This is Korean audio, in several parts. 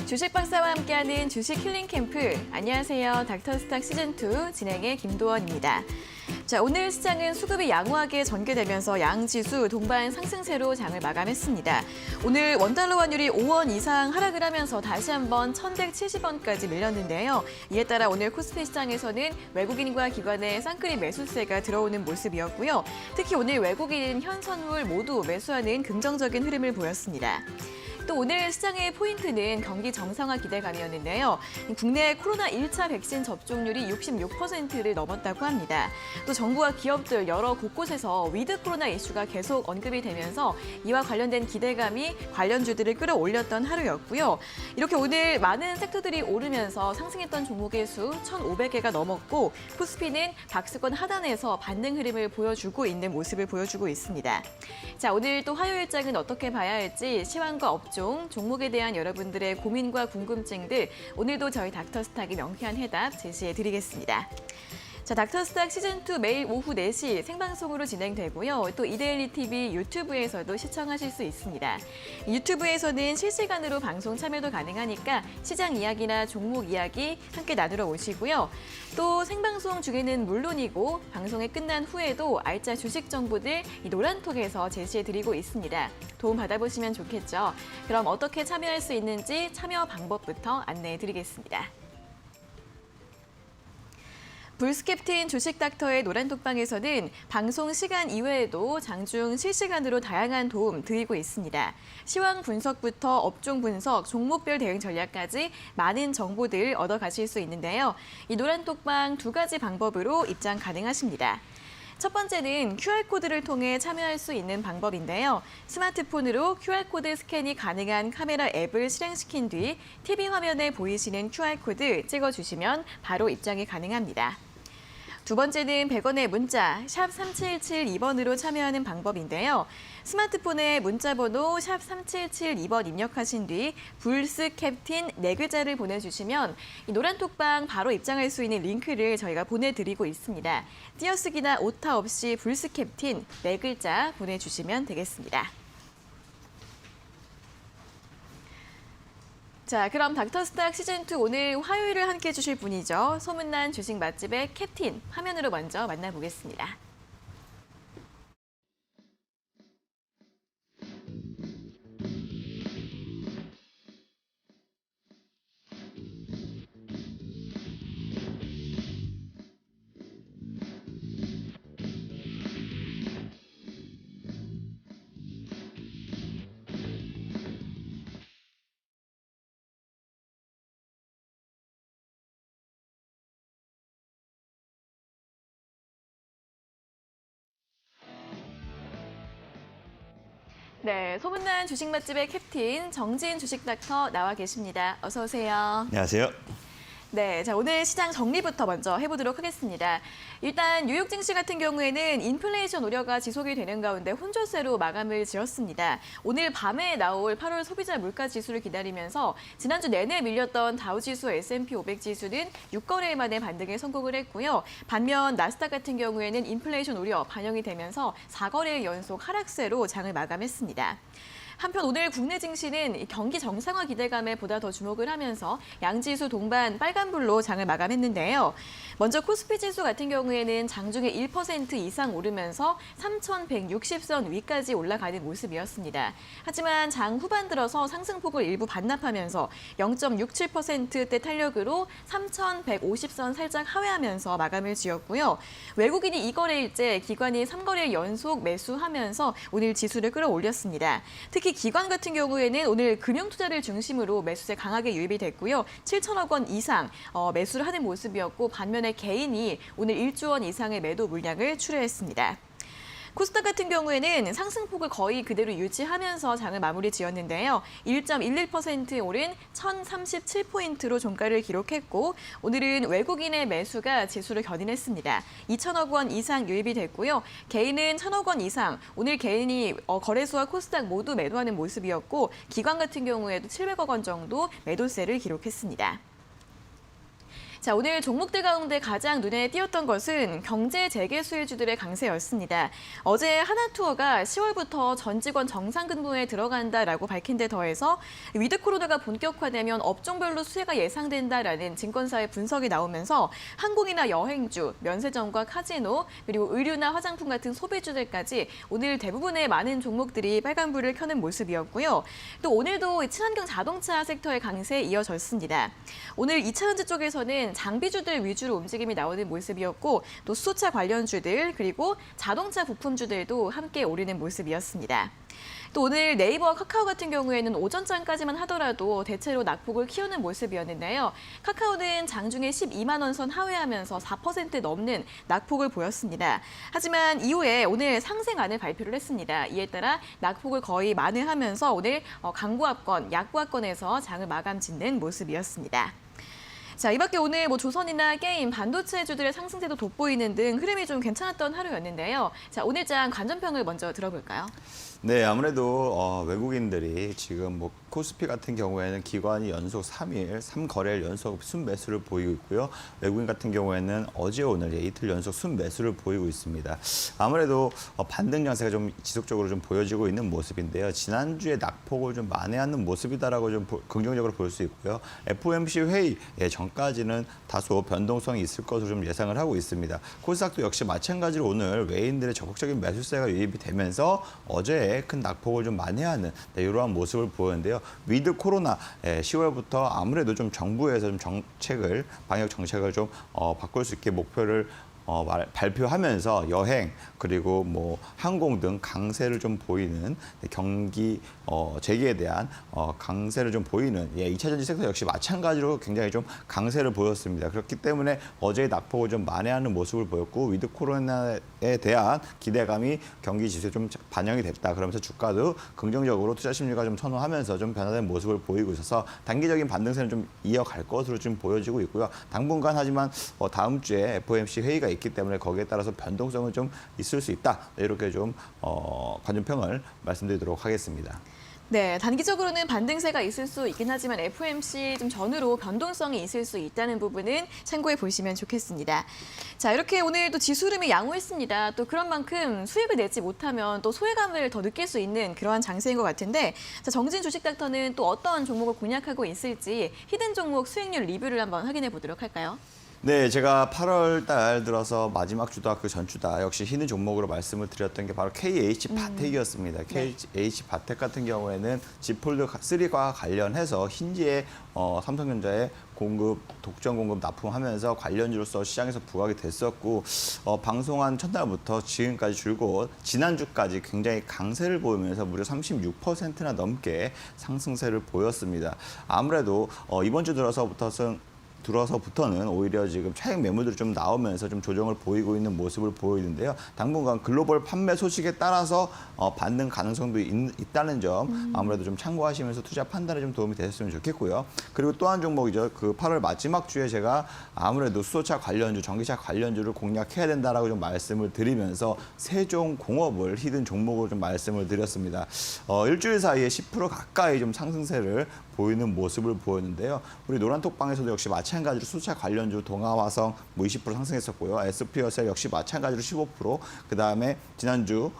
주식 박사와 함께하는 주식 힐링 캠프. 안녕하세요. 닥터스탁 시즌2 진행의 김도원입니다. 자, 오늘 시장은 수급이 양호하게 전개되면서 양지수 동반 상승세로 장을 마감했습니다. 오늘 원달러 환율이 5원 이상 하락을 하면서 다시 한번 1,170원까지 밀렸는데요. 이에 따라 오늘 코스피 시장에서는 외국인과 기관의 쌍끌이 매수세가 들어오는 모습이었고요. 특히 오늘 외국인 현선물 모두 매수하는 긍정적인 흐름을 보였습니다. 또 오늘 시장의 포인트는 경기 정상화 기대감이었는데요. 국내 코로나 1차 백신 접종률이 66%를 넘었다고 합니다. 또 정부와 기업들 여러 곳곳에서 위드 코로나 이슈가 계속 언급이 되면서 이와 관련된 기대감이 관련주들을 끌어올렸던 하루였고요. 이렇게 오늘 많은 섹터들이 오르면서 상승했던 종목의 수 1,500개가 넘었고 코스피는 박스권 하단에서 반등 흐름을 보여주고 있는 모습을 보여주고 있습니다. 자, 오늘 또 화요일장은 어떻게 봐야 할지 시황과 업종, 종목에 대한 여러분들의 고민과 궁금증들 오늘도 저희 닥터스탁이 명쾌한 해답 제시해드리겠습니다. 자, 닥터스탁 시즌2 매일 오후 4시 생방송으로 진행되고요. 또 이데일리 TV 유튜브에서도 시청하실 수 있습니다. 유튜브에서는 실시간으로 방송 참여도 가능하니까 시장 이야기나 종목 이야기 함께 나누러 오시고요. 또 생방송 중에는 물론이고 방송이 끝난 후에도 알짜 주식 정보들 이 노란톡에서 제시해드리고 있습니다. 도움 받아보시면 좋겠죠. 그럼 어떻게 참여할 수 있는지 참여 방법부터 안내해드리겠습니다. 불스캡틴 주식닥터의 노란톡방에서는 방송 시간 이외에도 장중 실시간으로 다양한 도움 드리고 있습니다. 시황 분석부터 업종 분석, 종목별 대응 전략까지 많은 정보들 얻어가실 수 있는데요. 이 노란톡방 두 가지 방법으로 입장 가능하십니다. 첫 번째는 QR코드를 통해 참여할 수 있는 방법인데요. 스마트폰으로 QR코드 스캔이 가능한 카메라 앱을 실행시킨 뒤 TV 화면에 보이시는 QR코드 찍어주시면 바로 입장이 가능합니다. 두 번째는 100원의 문자 샵 3772번으로 참여하는 방법인데요. 스마트폰에 문자번호 샵 3772번 입력하신 뒤 불스 캡틴 4글자를 보내주시면 이 노란톡방 바로 입장할 수 있는 링크를 저희가 보내드리고 있습니다. 띄어쓰기나 오타 없이 불스 캡틴 4글자 보내주시면 되겠습니다. 자, 그럼 닥터스탁 시즌2 오늘 화요일을 함께 해주실 분이죠. 소문난 주식 맛집의 캡틴 화면으로 먼저 만나보겠습니다. 네, 소문난 주식 맛집의 캡틴 정진 주식 닥터 나와 계십니다. 어서 오세요. 안녕하세요. 네, 자, 오늘 시장 정리부터 먼저 해보도록 하겠습니다. 일단 뉴욕 증시 같은 경우에는 인플레이션 우려가 지속이 되는 가운데 혼조세로 마감을 지었습니다. 오늘 밤에 나올 8월 소비자 물가 지수를 기다리면서 지난주 내내 밀렸던 다우지수 S&P 500 지수는 6거래일 만에 반등에 성공을 했고요. 반면 나스닥 같은 경우에는 인플레이션 우려 반영이 되면서 4거래일 연속 하락세로 장을 마감했습니다. 한편 오늘 국내 증시는 경기 정상화 기대감에 보다 더 주목을 하면서 양지수 동반 빨간불로 장을 마감했는데요. 먼저 코스피 지수 같은 경우에는 장중에 1% 이상 오르면서 3,160선 위까지 올라가는 모습이었습니다. 하지만 장 후반 들어서 상승폭을 일부 반납하면서 0.67%대 탄력으로 3,150선 살짝 하회하면서 마감을 지었고요. 외국인이 2거래일째, 기관이 3거래일 연속 매수하면서 오늘 지수를 끌어올렸습니다. 특히 기관 같은 경우에는 오늘 금융투자를 중심으로 매수세 강하게 유입이 됐고요. 7천억 원 이상 매수를 하는 모습이었고 반면에 개인이 오늘 1조 원 이상의 매도 물량을 출회했습니다. 코스닥 같은 경우에는 상승폭을 거의 그대로 유지하면서 장을 마무리 지었는데요. 1.11% 오른 1,037포인트로 종가를 기록했고 오늘은 외국인의 매수가 지수를 견인했습니다. 2천억 원 이상 유입이 됐고요. 개인은 1,000억 원 이상, 오늘 개인이 거래소와 코스닥 모두 매도하는 모습이었고 기관 같은 경우에도 700억 원 정도 매도세를 기록했습니다. 자, 오늘 종목들 가운데 가장 눈에 띄었던 것은 경제 재개 수혜주들의 강세였습니다. 어제 하나투어가 10월부터 전 직원 정상 근무에 들어간다라고 밝힌 데 더해서 위드 코로나가 본격화되면 업종별로 수혜가 예상된다라는 증권사의 분석이 나오면서 항공이나 여행주, 면세점과 카지노, 그리고 의류나 화장품 같은 소비주들까지 오늘 대부분의 많은 종목들이 빨간불을 켜는 모습이었고요. 또 오늘도 친환경 자동차 섹터의 강세에 이어졌습니다. 오늘 2차전지 쪽에서는 장비주들 위주로 움직임이 나오는 모습이었고 또 수소차 관련주들 그리고 자동차 부품주들도 함께 오르는 모습이었습니다. 또 오늘 네이버와 카카오 같은 경우에는 오전장까지만 하더라도 대체로 낙폭을 키우는 모습이었는데요. 카카오는 장중에 12만 원 선 하회하면서 4% 넘는 낙폭을 보였습니다. 하지만 이후에 오늘 상생안을 발표를 했습니다. 이에 따라 낙폭을 거의 만회하면서 오늘 강보합권, 약보합권에서 장을 마감 짓는 모습이었습니다. 자, 이 밖에 오늘 조선이나 게임, 반도체주들의 상승세도 돋보이는 등 흐름이 좀 괜찮았던 하루였는데요. 자, 오늘 장 관전평을 먼저 들어볼까요? 네, 아무래도 외국인들이 지금 코스피 같은 경우에는 기관이 연속 3일, 3거래일 연속 순매수를 보이고 있고요. 외국인 같은 경우에는 어제 오늘 이틀 연속 순매수를 보이고 있습니다. 아무래도 반등 장세가 좀 지속적으로 좀 보여지고 있는 모습인데요. 지난주에 낙폭을 좀 만회하는 모습이다라고 좀 긍정적으로 볼 수 있고요. FOMC 회의 전까지는 다소 변동성이 있을 것으로 좀 예상을 하고 있습니다. 코스닥도 역시 마찬가지로 오늘 외인들의 적극적인 매수세가 유입이 되면서 어제 큰 낙폭을 좀 만회하는 이러한 모습을 보였는데요. 위드 코로나 10월부터 아무래도 좀 정부에서 좀 방역 정책을 좀 바꿀 수 있게 목표를 발표하면서 여행 그리고 항공 등 강세를 좀 보이는 경기 재개에 대한 강세를 좀 보이는 2차전지 섹터 역시 마찬가지로 굉장히 좀 강세를 보였습니다. 그렇기 때문에 어제의 낙폭을 좀 만회하는 모습을 보였고 위드 코로나에 대한 기대감이 경기 지수에 좀 반영이 됐다. 그러면서 주가도 긍정적으로 투자 심리가 좀 선호하면서 좀 변화된 모습을 보이고 있어서 단기적인 반등세는 좀 이어갈 것으로 좀 보여지고 있고요. 당분간 하지만 다음 주에 FOMC 회의가 있기 때문에 거기에 따라서 변동성은 좀 있을 수 있다. 이렇게 좀 관전평을 말씀드리도록 하겠습니다. 네, 단기적으로는 반등세가 있을 수 있긴 하지만 FOMC 좀 전후로 변동성이 있을 수 있다는 부분은 참고해 보시면 좋겠습니다. 자, 이렇게 오늘 또 지수 흐름이 양호했습니다. 또 그런 만큼 수익을 내지 못하면 또 소외감을 더 느낄 수 있는 그러한 장세인 것 같은데, 자, 정진 주식닥터는 또 어떤 종목을 공략하고 있을지 히든 종목 수익률 리뷰를 한번 확인해 보도록 할까요? 네, 제가 8월 달 들어서 마지막 주다 그 전주다 역시 히든 종목으로 말씀을 드렸던 게 바로 KH 바텍이었습니다. KH 바텍 같은 경우에는 지폴드 3과 관련해서 힌지의 삼성전자의 독점 공급 납품하면서 관련주로서 시장에서 부각이 됐었고 방송한 첫날부터 지금까지 줄곧 지난주까지 굉장히 강세를 보이면서 무려 36%나 넘게 상승세를 보였습니다. 아무래도 이번 주 들어서부터는 오히려 지금 차익 매물들이 좀 나오면서 좀 조정을 보이고 있는 모습을 보이는데요. 당분간 글로벌 판매 소식에 따라서 반등 가능성도 있다는 점 아무래도 좀 참고하시면서 투자 판단에 좀 도움이 되셨으면 좋겠고요. 그리고 또 한 종목이죠. 그 8월 마지막 주에 제가 아무래도 수소차 관련주, 전기차 관련주를 공략해야 된다라고 좀 말씀을 드리면서 세종공업을 히든 종목으로 좀 말씀을 드렸습니다. 일주일 사이에 10% 가까이 좀 상승세를 보이는 모습을 보였는데요. 우리 노란톡방에서도 역시 마찬가지로 수소차 관련주 동아화성 20% 상승했었고요. SP여셀 역시 마찬가지로 15%, 그다음에 지난주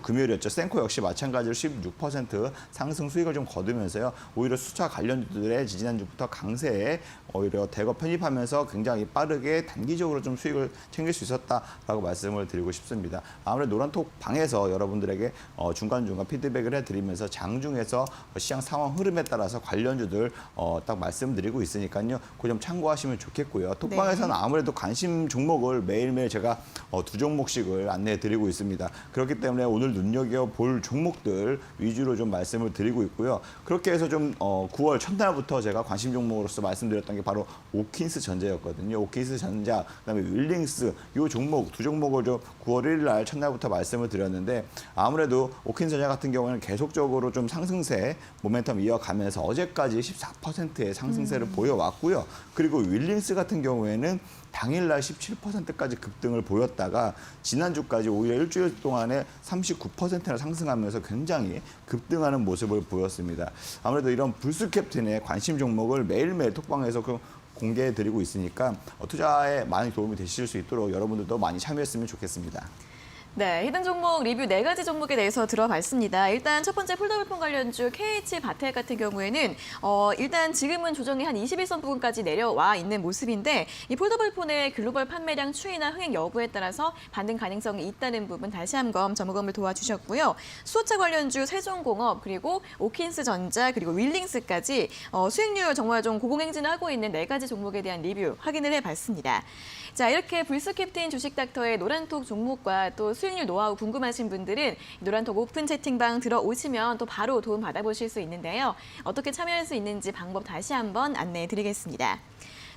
금요일이었죠. 센코 역시 마찬가지로 16% 상승 수익을 좀 거두면서요. 오히려 수차 관련주들의 지난주부터 강세에 오히려 대거 편입하면서 굉장히 빠르게 단기적으로 좀 수익을 챙길 수 있었다라고 말씀을 드리고 싶습니다. 아무래도 노란톡 방에서 여러분들에게 중간중간 피드백을 해드리면서 장중에서 시장 상황 흐름에 따라서 관련주들 딱 말씀드리고 있으니까요. 그 점 참고하시면 좋겠고요. 톡방에서는 아무래도 관심 종목을 매일매일 제가 2종목씩을 안내해드리고 있습니다. 그렇기 때문에 오늘 눈여겨볼 종목들 위주로 좀 말씀을 드리고 있고요. 그렇게 해서 좀 9월 첫날부터 제가 관심 종목으로서 말씀드렸던 게 바로 오킨스 전자였거든요. 오킨스 전자, 그다음에 윌링스 이 종목 두 종목을 좀 9월 1일 날 첫날부터 말씀을 드렸는데 아무래도 오킨스 전자 같은 경우는 계속적으로 좀 상승세 모멘텀 이어가면서 어제까지 14%의 상승세를 보여왔고요. 그리고 윌링스 같은 경우에는 당일날 17%까지 급등을 보였다가 지난주까지 오히려 일주일 동안에 39%나 상승하면서 굉장히 급등하는 모습을 보였습니다. 아무래도 이런 불스 캡틴의 관심 종목을 매일매일 톡방에서 공개해드리고 있으니까 투자에 많이 도움이 되실 수 있도록 여러분들도 많이 참여했으면 좋겠습니다. 네, 히든 종목 리뷰 4가지 종목에 대해서 들어봤습니다. 일단 첫 번째 폴더블폰 관련주 KH바텍 같은 경우에는 일단 지금은 조정이 한 21선 부근까지 내려와 있는 모습인데 이 폴더블폰의 글로벌 판매량 추이나 흥행 여부에 따라서 반등 가능성이 있다는 부분 다시 한번 점검을 도와주셨고요. 수소차 관련주 세종공업 그리고 오킨스전자 그리고 윌링스까지 수익률 정말 좀 고공행진을 하고 있는 4가지 종목에 대한 리뷰 확인을 해봤습니다. 자, 이렇게 불스캡틴 주식닥터의 노란톡 종목과 또 수익률 노하우 궁금하신 분들은 노란톡 오픈 채팅방 들어오시면 또 바로 도움 받아보실 수 있는데요. 어떻게 참여할 수 있는지 방법 다시 한번 안내해 드리겠습니다.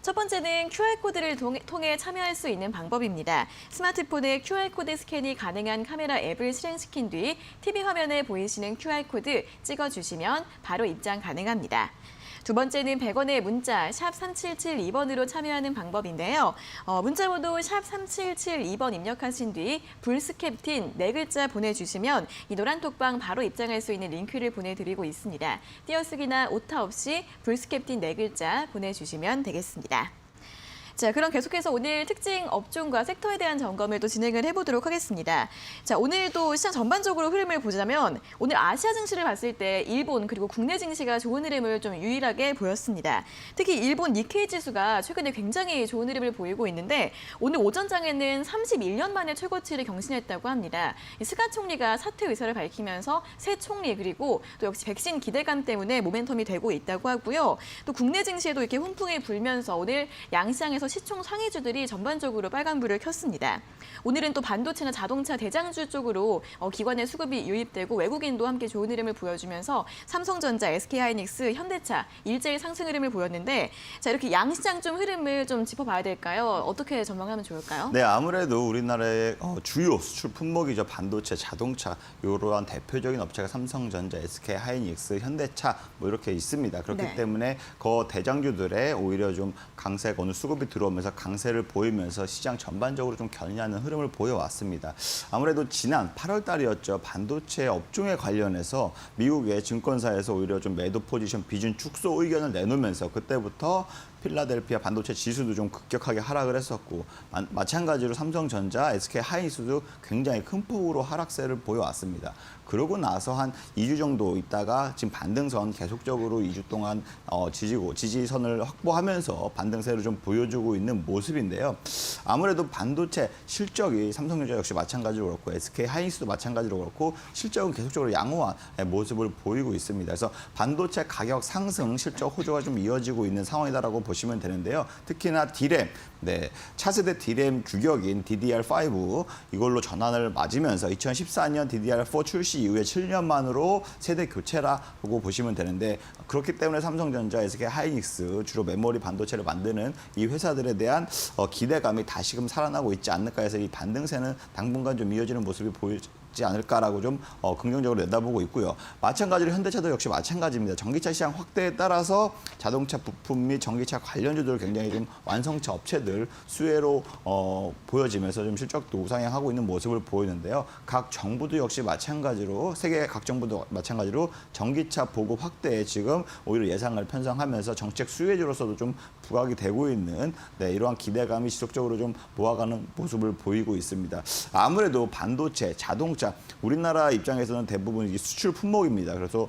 첫 번째는 QR코드를 통해 참여할 수 있는 방법입니다. 스마트폰에 QR코드 스캔이 가능한 카메라 앱을 실행시킨 뒤 TV 화면에 보이시는 QR코드 찍어주시면 바로 입장 가능합니다. 두 번째는 100원의 문자 샵 3772번으로 참여하는 방법인데요. 문자번호 샵 3772번 입력하신 뒤 불스캡틴 4글자 보내주시면 이 노란톡방 바로 입장할 수 있는 링크를 보내드리고 있습니다. 띄어쓰기나 오타 없이 불스캡틴 4글자 보내주시면 되겠습니다. 자, 그럼 계속해서 오늘 특징 업종과 섹터에 대한 점검을 또 진행을 해보도록 하겠습니다. 자, 오늘도 시장 전반적으로 흐름을 보자면 오늘 아시아 증시를 봤을 때 일본 그리고 국내 증시가 좋은 흐름을 좀 유일하게 보였습니다. 특히 일본 니케이 지수가 최근에 굉장히 좋은 흐름을 보이고 있는데 오늘 오전장에는 31년 만에 최고치를 경신했다고 합니다. 스가 총리가 사퇴 의사를 밝히면서 새 총리 그리고 또 역시 백신 기대감 때문에 모멘텀이 되고 있다고 하고요. 또 국내 증시에도 이렇게 훈풍이 불면서 오늘 양시장에서 시총 상위주들이 전반적으로 빨간불을 켰습니다. 오늘은 또 반도체나 자동차 대장주 쪽으로 기관의 수급이 유입되고 외국인도 함께 좋은 흐름을 보여주면서 삼성전자, SK하이닉스, 현대차 일제히 상승 흐름을 보였는데 자, 이렇게 양시장 좀 흐름을 좀 짚어봐야 될까요? 어떻게 전망하면 좋을까요? 네, 아무래도 우리나라의 주요 수출 품목이죠. 반도체, 자동차 이러한 대표적인 업체가 삼성전자, SK하이닉스, 현대차 뭐 이렇게 있습니다. 그렇기 네. 때문에 그 대장주들의 오히려 좀 강세가 오늘 수급이 들어오면서 강세를 보이면서 시장 전반적으로 좀 견인하는 흐름을 보여왔습니다. 아무래도 지난 8월 달이었죠. 반도체 업종에 관련해서 미국의 증권사에서 오히려 좀 매도 포지션 비중 축소 의견을 내놓으면서 그때부터 필라델피아 반도체 지수도 좀 급격하게 하락을 했었고 마찬가지로 삼성전자, SK하이닉스도 굉장히 큰 폭으로 하락세를 보여왔습니다. 그러고 나서 한 2주 정도 있다가 지금 반등선 계속적으로 2주 동안 지지선을 확보하면서 반등세를 좀 보여주고 있는 모습인데요. 아무래도 반도체 실적이 삼성전자 역시 마찬가지로 그렇고 SK하이닉스도 마찬가지로 그렇고 실적은 계속적으로 양호한 모습을 보이고 있습니다. 그래서 반도체 가격 상승 실적 호조가 좀 이어지고 있는 상황이다라고 보시면 되는데요. 특히나 D램, 차세대 D램 주격인 DDR5 이걸로 전환을 맞으면서 2014년 DDR4 출시 이후에 7년 만으로 세대 교체라고 보시면 되는데 그렇기 때문에 삼성전자, SK하이닉스 주로 메모리 반도체를 만드는 이 회사들에 대한 기대감이 다시금 살아나고 있지 않을까 해서 이 반등세는 당분간 좀 이어지는 모습이 보이지 않을까라고 좀 긍정적으로 내다보고 있고요. 마찬가지로 현대차도 역시 마찬가지입니다. 전기차 시장 확대에 따라서 자동차 부품 및 전기차 관련주들 굉장히 좀 완성차 업체들 수혜로 보여지면서 좀 실적도 우상향하고 있는 모습을 보이는데요. 각 정부도 역시 마찬가지로 세계 각 정부도 마찬가지로 전기차 보급 확대에 지금 오히려 예상을 편성하면서 정책 수혜주로서도 좀 부각이 되고 있는 이러한 기대감이 지속적으로 좀 모아가는 모습을 보이고 있습니다. 아무래도 반도체, 자동차 우리나라 입장에서는 대부분 이게 수출 품목입니다. 그래서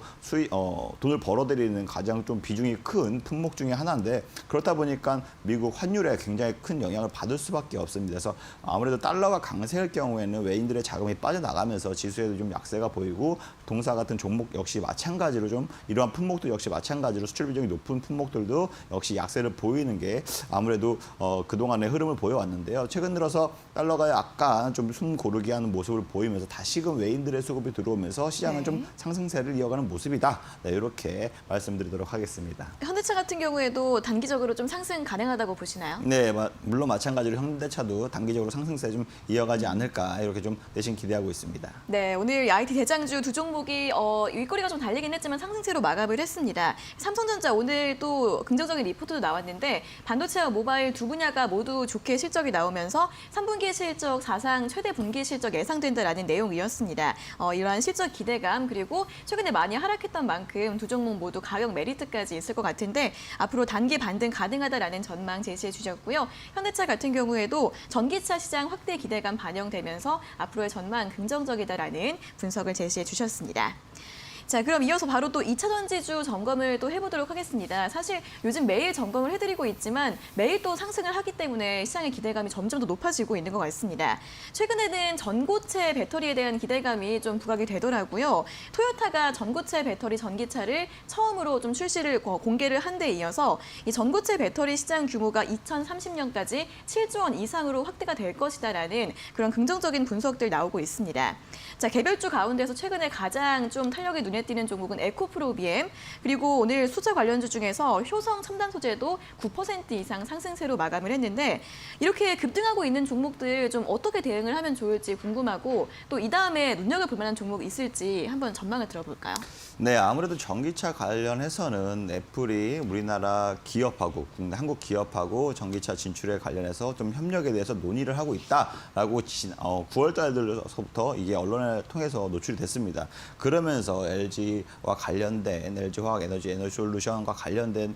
돈을 벌어들이는 가장 좀 비중이 큰 품목 중에 하나인데 그렇다 보니까 미국 환율에 굉장히 큰 영향을 받을 수밖에 없습니다. 그래서 아무래도 달러가 강세일 경우에는 외인들의 자금이 빠져나가면서 지수에도 좀 약세가 보이고 동사 같은 종목 역시 마찬가지로 좀 이러한 품목도 역시 마찬가지로 수출 비중이 높은 품목들도 역시 약세를 보이는 게 아무래도 그동안의 흐름을 보여왔는데요. 최근 들어서 달러가 약간 좀 숨 고르게 하는 모습을 보이면서 다시금 외인들의 수급이 들어오면서 시장은 좀 상승세를 이어가는 모습이다. 이렇게 말씀드리도록 하겠습니다. 현대차 같은 경우에도 단기적으로 좀 상승 가능하다고 보시나요? 네, 물론 마찬가지로 현대차도 단기적으로 상승세 좀 이어가지 않을까 이렇게 좀 내심 기대하고 있습니다. 네, 오늘 IT 대장주 두 종목이 윗거리가 좀 달리긴 했지만 상승세로 마감을 했습니다. 삼성전자 오늘 또 긍정적인 리포트도 나왔는데 반도체와 모바일 두 분야가 모두 좋게 실적이 나오면서 3분기 실적 사상 최대 분기 실적 예상된다라는 내용이었습니다. 이러한 실적 기대감 그리고 최근에 많이 하락했던 만큼 두 종목 모두 가격 메리트까지 있을 것 같은데 가운데 앞으로 단기 반등 가능하다라는 전망 제시해 주셨고요. 현대차 같은 경우에도 전기차 시장 확대 기대감 반영되면서 앞으로의 전망 긍정적이다라는 분석을 제시해 주셨습니다. 자, 그럼 이어서 바로 또 2차 전지주 점검을 또 해보도록 하겠습니다. 사실 요즘 매일 점검을 해드리고 있지만 매일 또 상승을 하기 때문에 시장의 기대감이 점점 더 높아지고 있는 것 같습니다. 최근에는 전고체 배터리에 대한 기대감이 좀 부각이 되더라고요. 토요타가 전고체 배터리 전기차를 처음으로 좀 출시를 공개를 한 데 이어서 이 전고체 배터리 시장 규모가 2030년까지 7조 원 이상으로 확대가 될 것이다라는 그런 긍정적인 분석들 나오고 있습니다. 자, 개별주 가운데서 최근에 가장 좀 탄력이 눈에 띄는 종목은 에코프로비엠, 그리고 오늘 수저 관련주 중에서 효성 첨단 소재도 9% 이상 상승세로 마감을 했는데 이렇게 급등하고 있는 종목들 좀 어떻게 대응을 하면 좋을지 궁금하고 또 이 다음에 눈여겨볼 만한 종목이 있을지 한번 전망을 들어볼까요? 네, 아무래도 전기차 관련해서는 애플이 우리나라 기업하고 한국 기업하고 전기차 진출에 관련해서 좀 협력에 대해서 논의를 하고 있다라고 9월 달부터 이게 언론을 통해서 노출이 됐습니다. 그러면서 LG와 관련된 LG화학 에너지솔루션과 관련된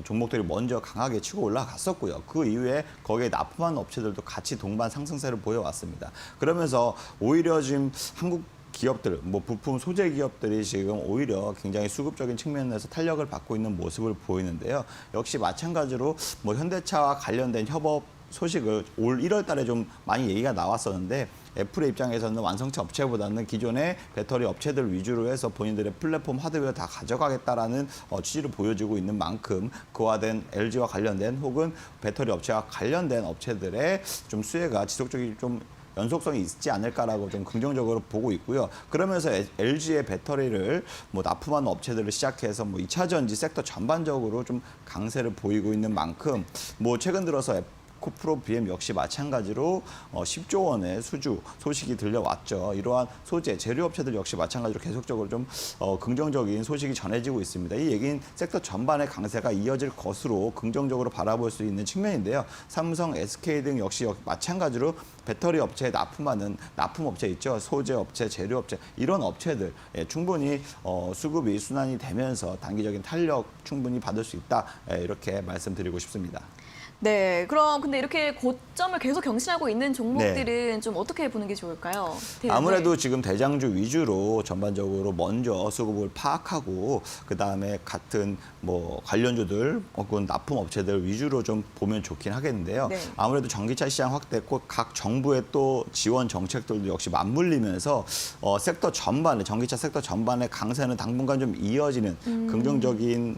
종목들이 먼저 강하게 치고 올라갔었고요. 그 이후에 거기에 납품하는 업체들도 같이 동반 상승세를 보여왔습니다. 그러면서 오히려 지금 한국 기업들, 뭐 부품 소재 기업들이 지금 오히려 굉장히 수급적인 측면에서 탄력을 받고 있는 모습을 보이는데요. 역시 마찬가지로 뭐 현대차와 관련된 협업 소식을 올 1월 달에 좀 많이 얘기가 나왔었는데 애플의 입장에서는 완성차 업체보다는 기존의 배터리 업체들 위주로 해서 본인들의 플랫폼 하드웨어 다 가져가겠다라는 취지를 보여주고 있는 만큼 그와 된 LG와 관련된 혹은 배터리 업체와 관련된 업체들의 좀 수혜가 지속적인 좀 연속성이 있지 않을까라고 좀 긍정적으로 보고 있고요. 그러면서 LG의 배터리를 뭐 납품하는 업체들을 시작해서 뭐 2차 전지 섹터 전반적으로 좀 강세를 보이고 있는 만큼 뭐 최근 들어서 에코프로비엠 역시 마찬가지로 10조 원의 수주 소식이 들려왔죠. 이러한 소재, 재료업체들 역시 마찬가지로 계속적으로 좀 긍정적인 소식이 전해지고 있습니다. 이 얘기는 섹터 전반의 강세가 이어질 것으로 긍정적으로 바라볼 수 있는 측면인데요. 삼성, SK 등 역시 마찬가지로 배터리 업체에 납품하는 납품업체 있죠. 소재업체, 재료업체 이런 업체들 충분히 수급이 순환이 되면서 단기적인 탄력 충분히 받을 수 있다. 이렇게 말씀드리고 싶습니다. 네, 그럼 근데 이렇게 고점을 계속 경신하고 있는 종목들은 좀 어떻게 보는 게 좋을까요? 아무래도 지금 대장주 위주로 전반적으로 먼저 수급을 파악하고 그다음에 같은 뭐 관련주들 혹은 납품 업체들 위주로 좀 보면 좋긴 하겠는데요. 네. 아무래도 전기차 시장 확대, 각 정부의 또 지원 정책들도 역시 맞물리면서 섹터 전반에 전기차 섹터 전반의 강세는 당분간 좀 이어지는 긍정적인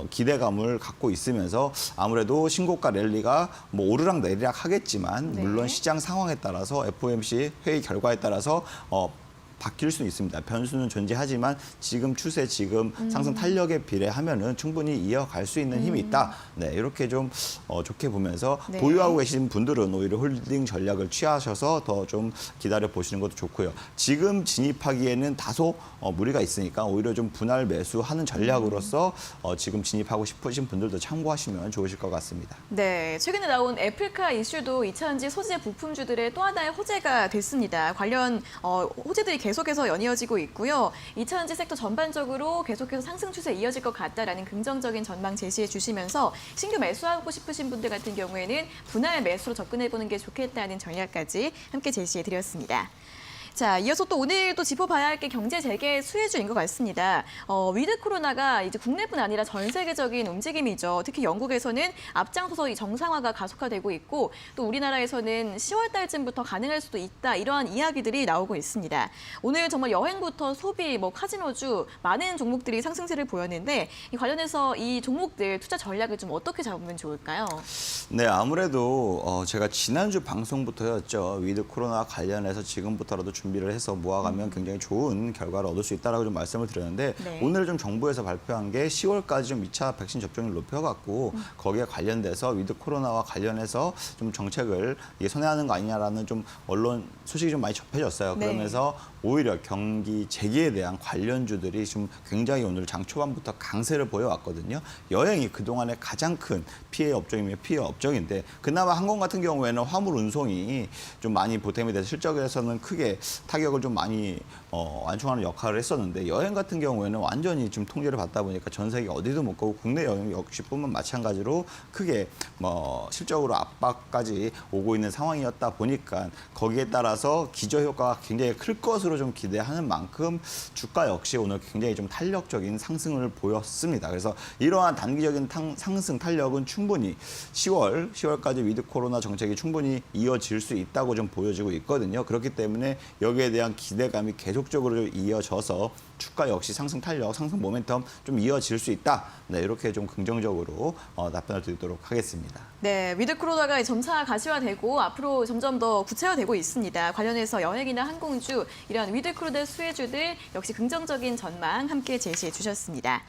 기대감을 갖고 있으면서 아무래도 신고가 랠리가 뭐 오르락 내리락 하겠지만 물론 시장 상황에 따라서 FOMC 회의 결과에 따라서 바뀔 수는 있습니다. 변수는 존재하지만 지금 추세, 지금 상승 탄력에 비례하면은 충분히 이어갈 수 있는 힘이 있다. 네, 이렇게 좀 좋게 보면서 보유하고 계신 분들은 오히려 홀딩 전략을 취하셔서 더 좀 기다려 보시는 것도 좋고요. 지금 진입하기에는 다소 무리가 있으니까 오히려 좀 분할 매수하는 전략으로서 지금 진입하고 싶으신 분들도 참고하시면 좋으실 것 같습니다. 네, 최근에 나온 애플카 이슈도 2차 전지 소재 부품주들의 또 하나의 호재가 됐습니다. 관련 호재들이 계속해서 연이어지고 있고요. 2차 전지 섹터 전반적으로 계속해서 상승 추세 이어질 것 같다라는 긍정적인 전망 제시해 주시면서 신규 매수하고 싶으신 분들 같은 경우에는 분할 매수로 접근해보는 게 좋겠다는 전략까지 함께 제시해 드렸습니다. 자, 이어서 또 오늘 또 짚어봐야 할 게 경제 재개 수혜주인 것 같습니다. 위드 코로나가 이제 국내뿐 아니라 전 세계적인 움직임이죠. 특히 영국에서는 앞장서서 이 정상화가 가속화되고 있고 또 우리나라에서는 10월 달쯤부터 가능할 수도 있다. 이러한 이야기들이 나오고 있습니다. 오늘 정말 여행부터 소비, 뭐 카지노주 많은 종목들이 상승세를 보였는데 이 관련해서 이 종목들 투자 전략을 좀 어떻게 잡으면 좋을까요? 네, 아무래도 제가 지난주 방송부터였죠. 위드 코로나 관련해서 지금부터라도 준비를 해서 모아가면 굉장히 좋은 결과를 얻을 수 있다라고 좀 말씀을 드렸는데 오늘 좀 정부에서 발표한 게 10월까지 좀 2차 백신 접종률 높여갖고 거기에 관련돼서 위드 코로나와 관련해서 좀 정책을 선회하는 거 아니냐라는 좀 언론 소식이 좀 많이 접해졌어요. 그러면서 오히려 경기 재개에 대한 관련주들이 좀 굉장히 오늘 장 초반부터 강세를 보여왔거든요. 여행이 그동안에 가장 큰 피해 업종이면 피해 업종인데 그나마 항공 같은 경우에는 화물 운송이 좀 많이 보탬이 돼서 실적에서는 크게 타격을 좀 많이 완충하는 역할을 했었는데 여행 같은 경우에는 완전히 좀 통제를 받다 보니까 전 세계 어디도 못 가고 국내 여행 역시뿐만 마찬가지로 크게 실적으로 압박까지 오고 있는 상황이었다 보니까 거기에 따라서 기저효과가 굉장히 클 것으로 좀 기대하는 만큼 주가 역시 오늘 굉장히 좀 탄력적인 상승을 보였습니다. 그래서 이러한 단기적인 상승 탄력은 충분히 10월까지 위드 코로나 정책이 충분히 이어질 수 있다고 좀 보여지고 있거든요. 그렇기 때문에 여기에 대한 기대감이 계속적으로 이어져서 주가 역시 상승 탄력, 상승 모멘텀 좀 이어질 수 있다. 네, 이렇게 좀 긍정적으로 답변을 드리도록 하겠습니다. 네, 위드 코로나가 점차 가시화되고 앞으로 점점 더 구체화되고 있습니다. 관련해서 여행이나 항공주, 이런 위드 코로나 수혜주들 역시 긍정적인 전망 함께 제시해 주셨습니다.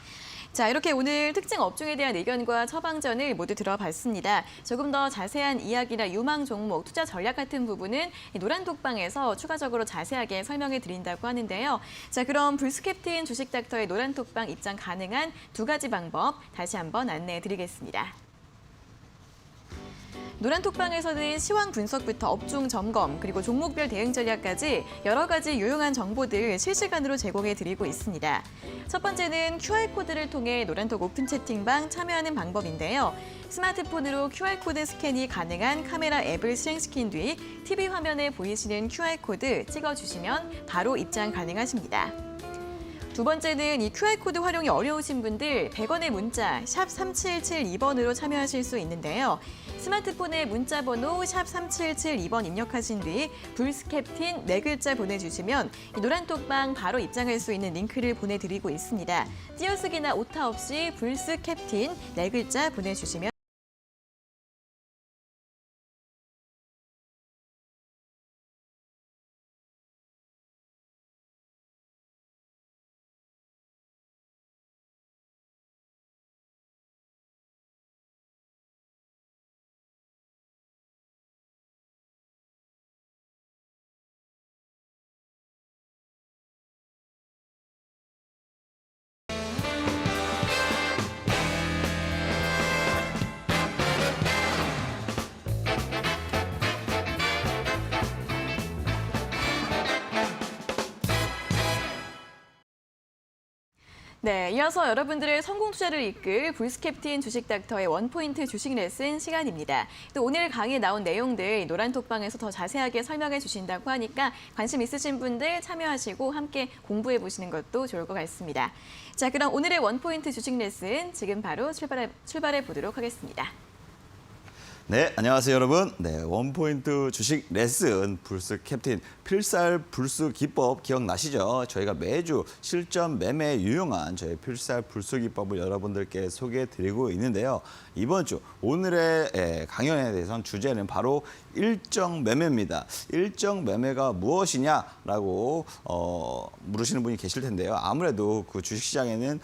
자, 이렇게 오늘 특징 업종에 대한 의견과 처방전을 모두 들어봤습니다. 조금 더 자세한 이야기나 유망 종목, 투자 전략 같은 부분은 노란톡방에서 추가적으로 자세하게 설명해 드린다고 하는데요. 자, 그럼 불스캡틴 주식닥터의 노란톡방 입장 가능한 두 가지 방법 다시 한번 안내해 드리겠습니다. 노란톡방에서는 시황 분석부터 업종 점검, 그리고 종목별 대응 전략까지 여러 가지 유용한 정보들 실시간으로 제공해 드리고 있습니다. 첫 번째는 QR코드를 통해 노란톡 오픈 채팅방 참여하는 방법인데요. 스마트폰으로 QR코드 스캔이 가능한 카메라 앱을 실행시킨 뒤 TV 화면에 보이시는 QR코드 찍어주시면 바로 입장 가능하십니다. 두 번째는 이 QR코드 활용이 어려우신 분들 100원의 문자 샵 3772번으로 참여하실 수 있는데요. 스마트폰에 문자 번호 샵 3772번 입력하신 뒤 불스캡틴 4글자 보내주시면 이 노란톡방 바로 입장할 수 있는 링크를 보내드리고 있습니다. 띄어쓰기나 오타 없이 불스캡틴 4글자 보내주시면 네, 이어서 여러분들의 성공 투자를 이끌 불스캡틴 주식닥터의 원포인트 주식 레슨 시간입니다. 또 오늘 강의에 나온 내용들 노란톡방에서 더 자세하게 설명해 주신다고 하니까 관심 있으신 분들 참여하시고 함께 공부해 보시는 것도 좋을 것 같습니다. 자, 그럼 오늘의 원포인트 주식 레슨 지금 바로 출발해 보도록 하겠습니다. 네, 안녕하세요 여러분. 네, 원포인트 주식 레슨 불스캡틴 필살 불수 기법 기억나시죠? 저희가 매주 실전 매매에 유용한 저희 필살 불수 기법을 여러분들께 소개해드리고 있는데요. 이번 주 오늘의 강연에 대해서는 주제는 바로 일정 매매입니다. 일정 매매가 무엇이냐라고 물으시는 분이 계실 텐데요. 아무래도 그 주식시장에는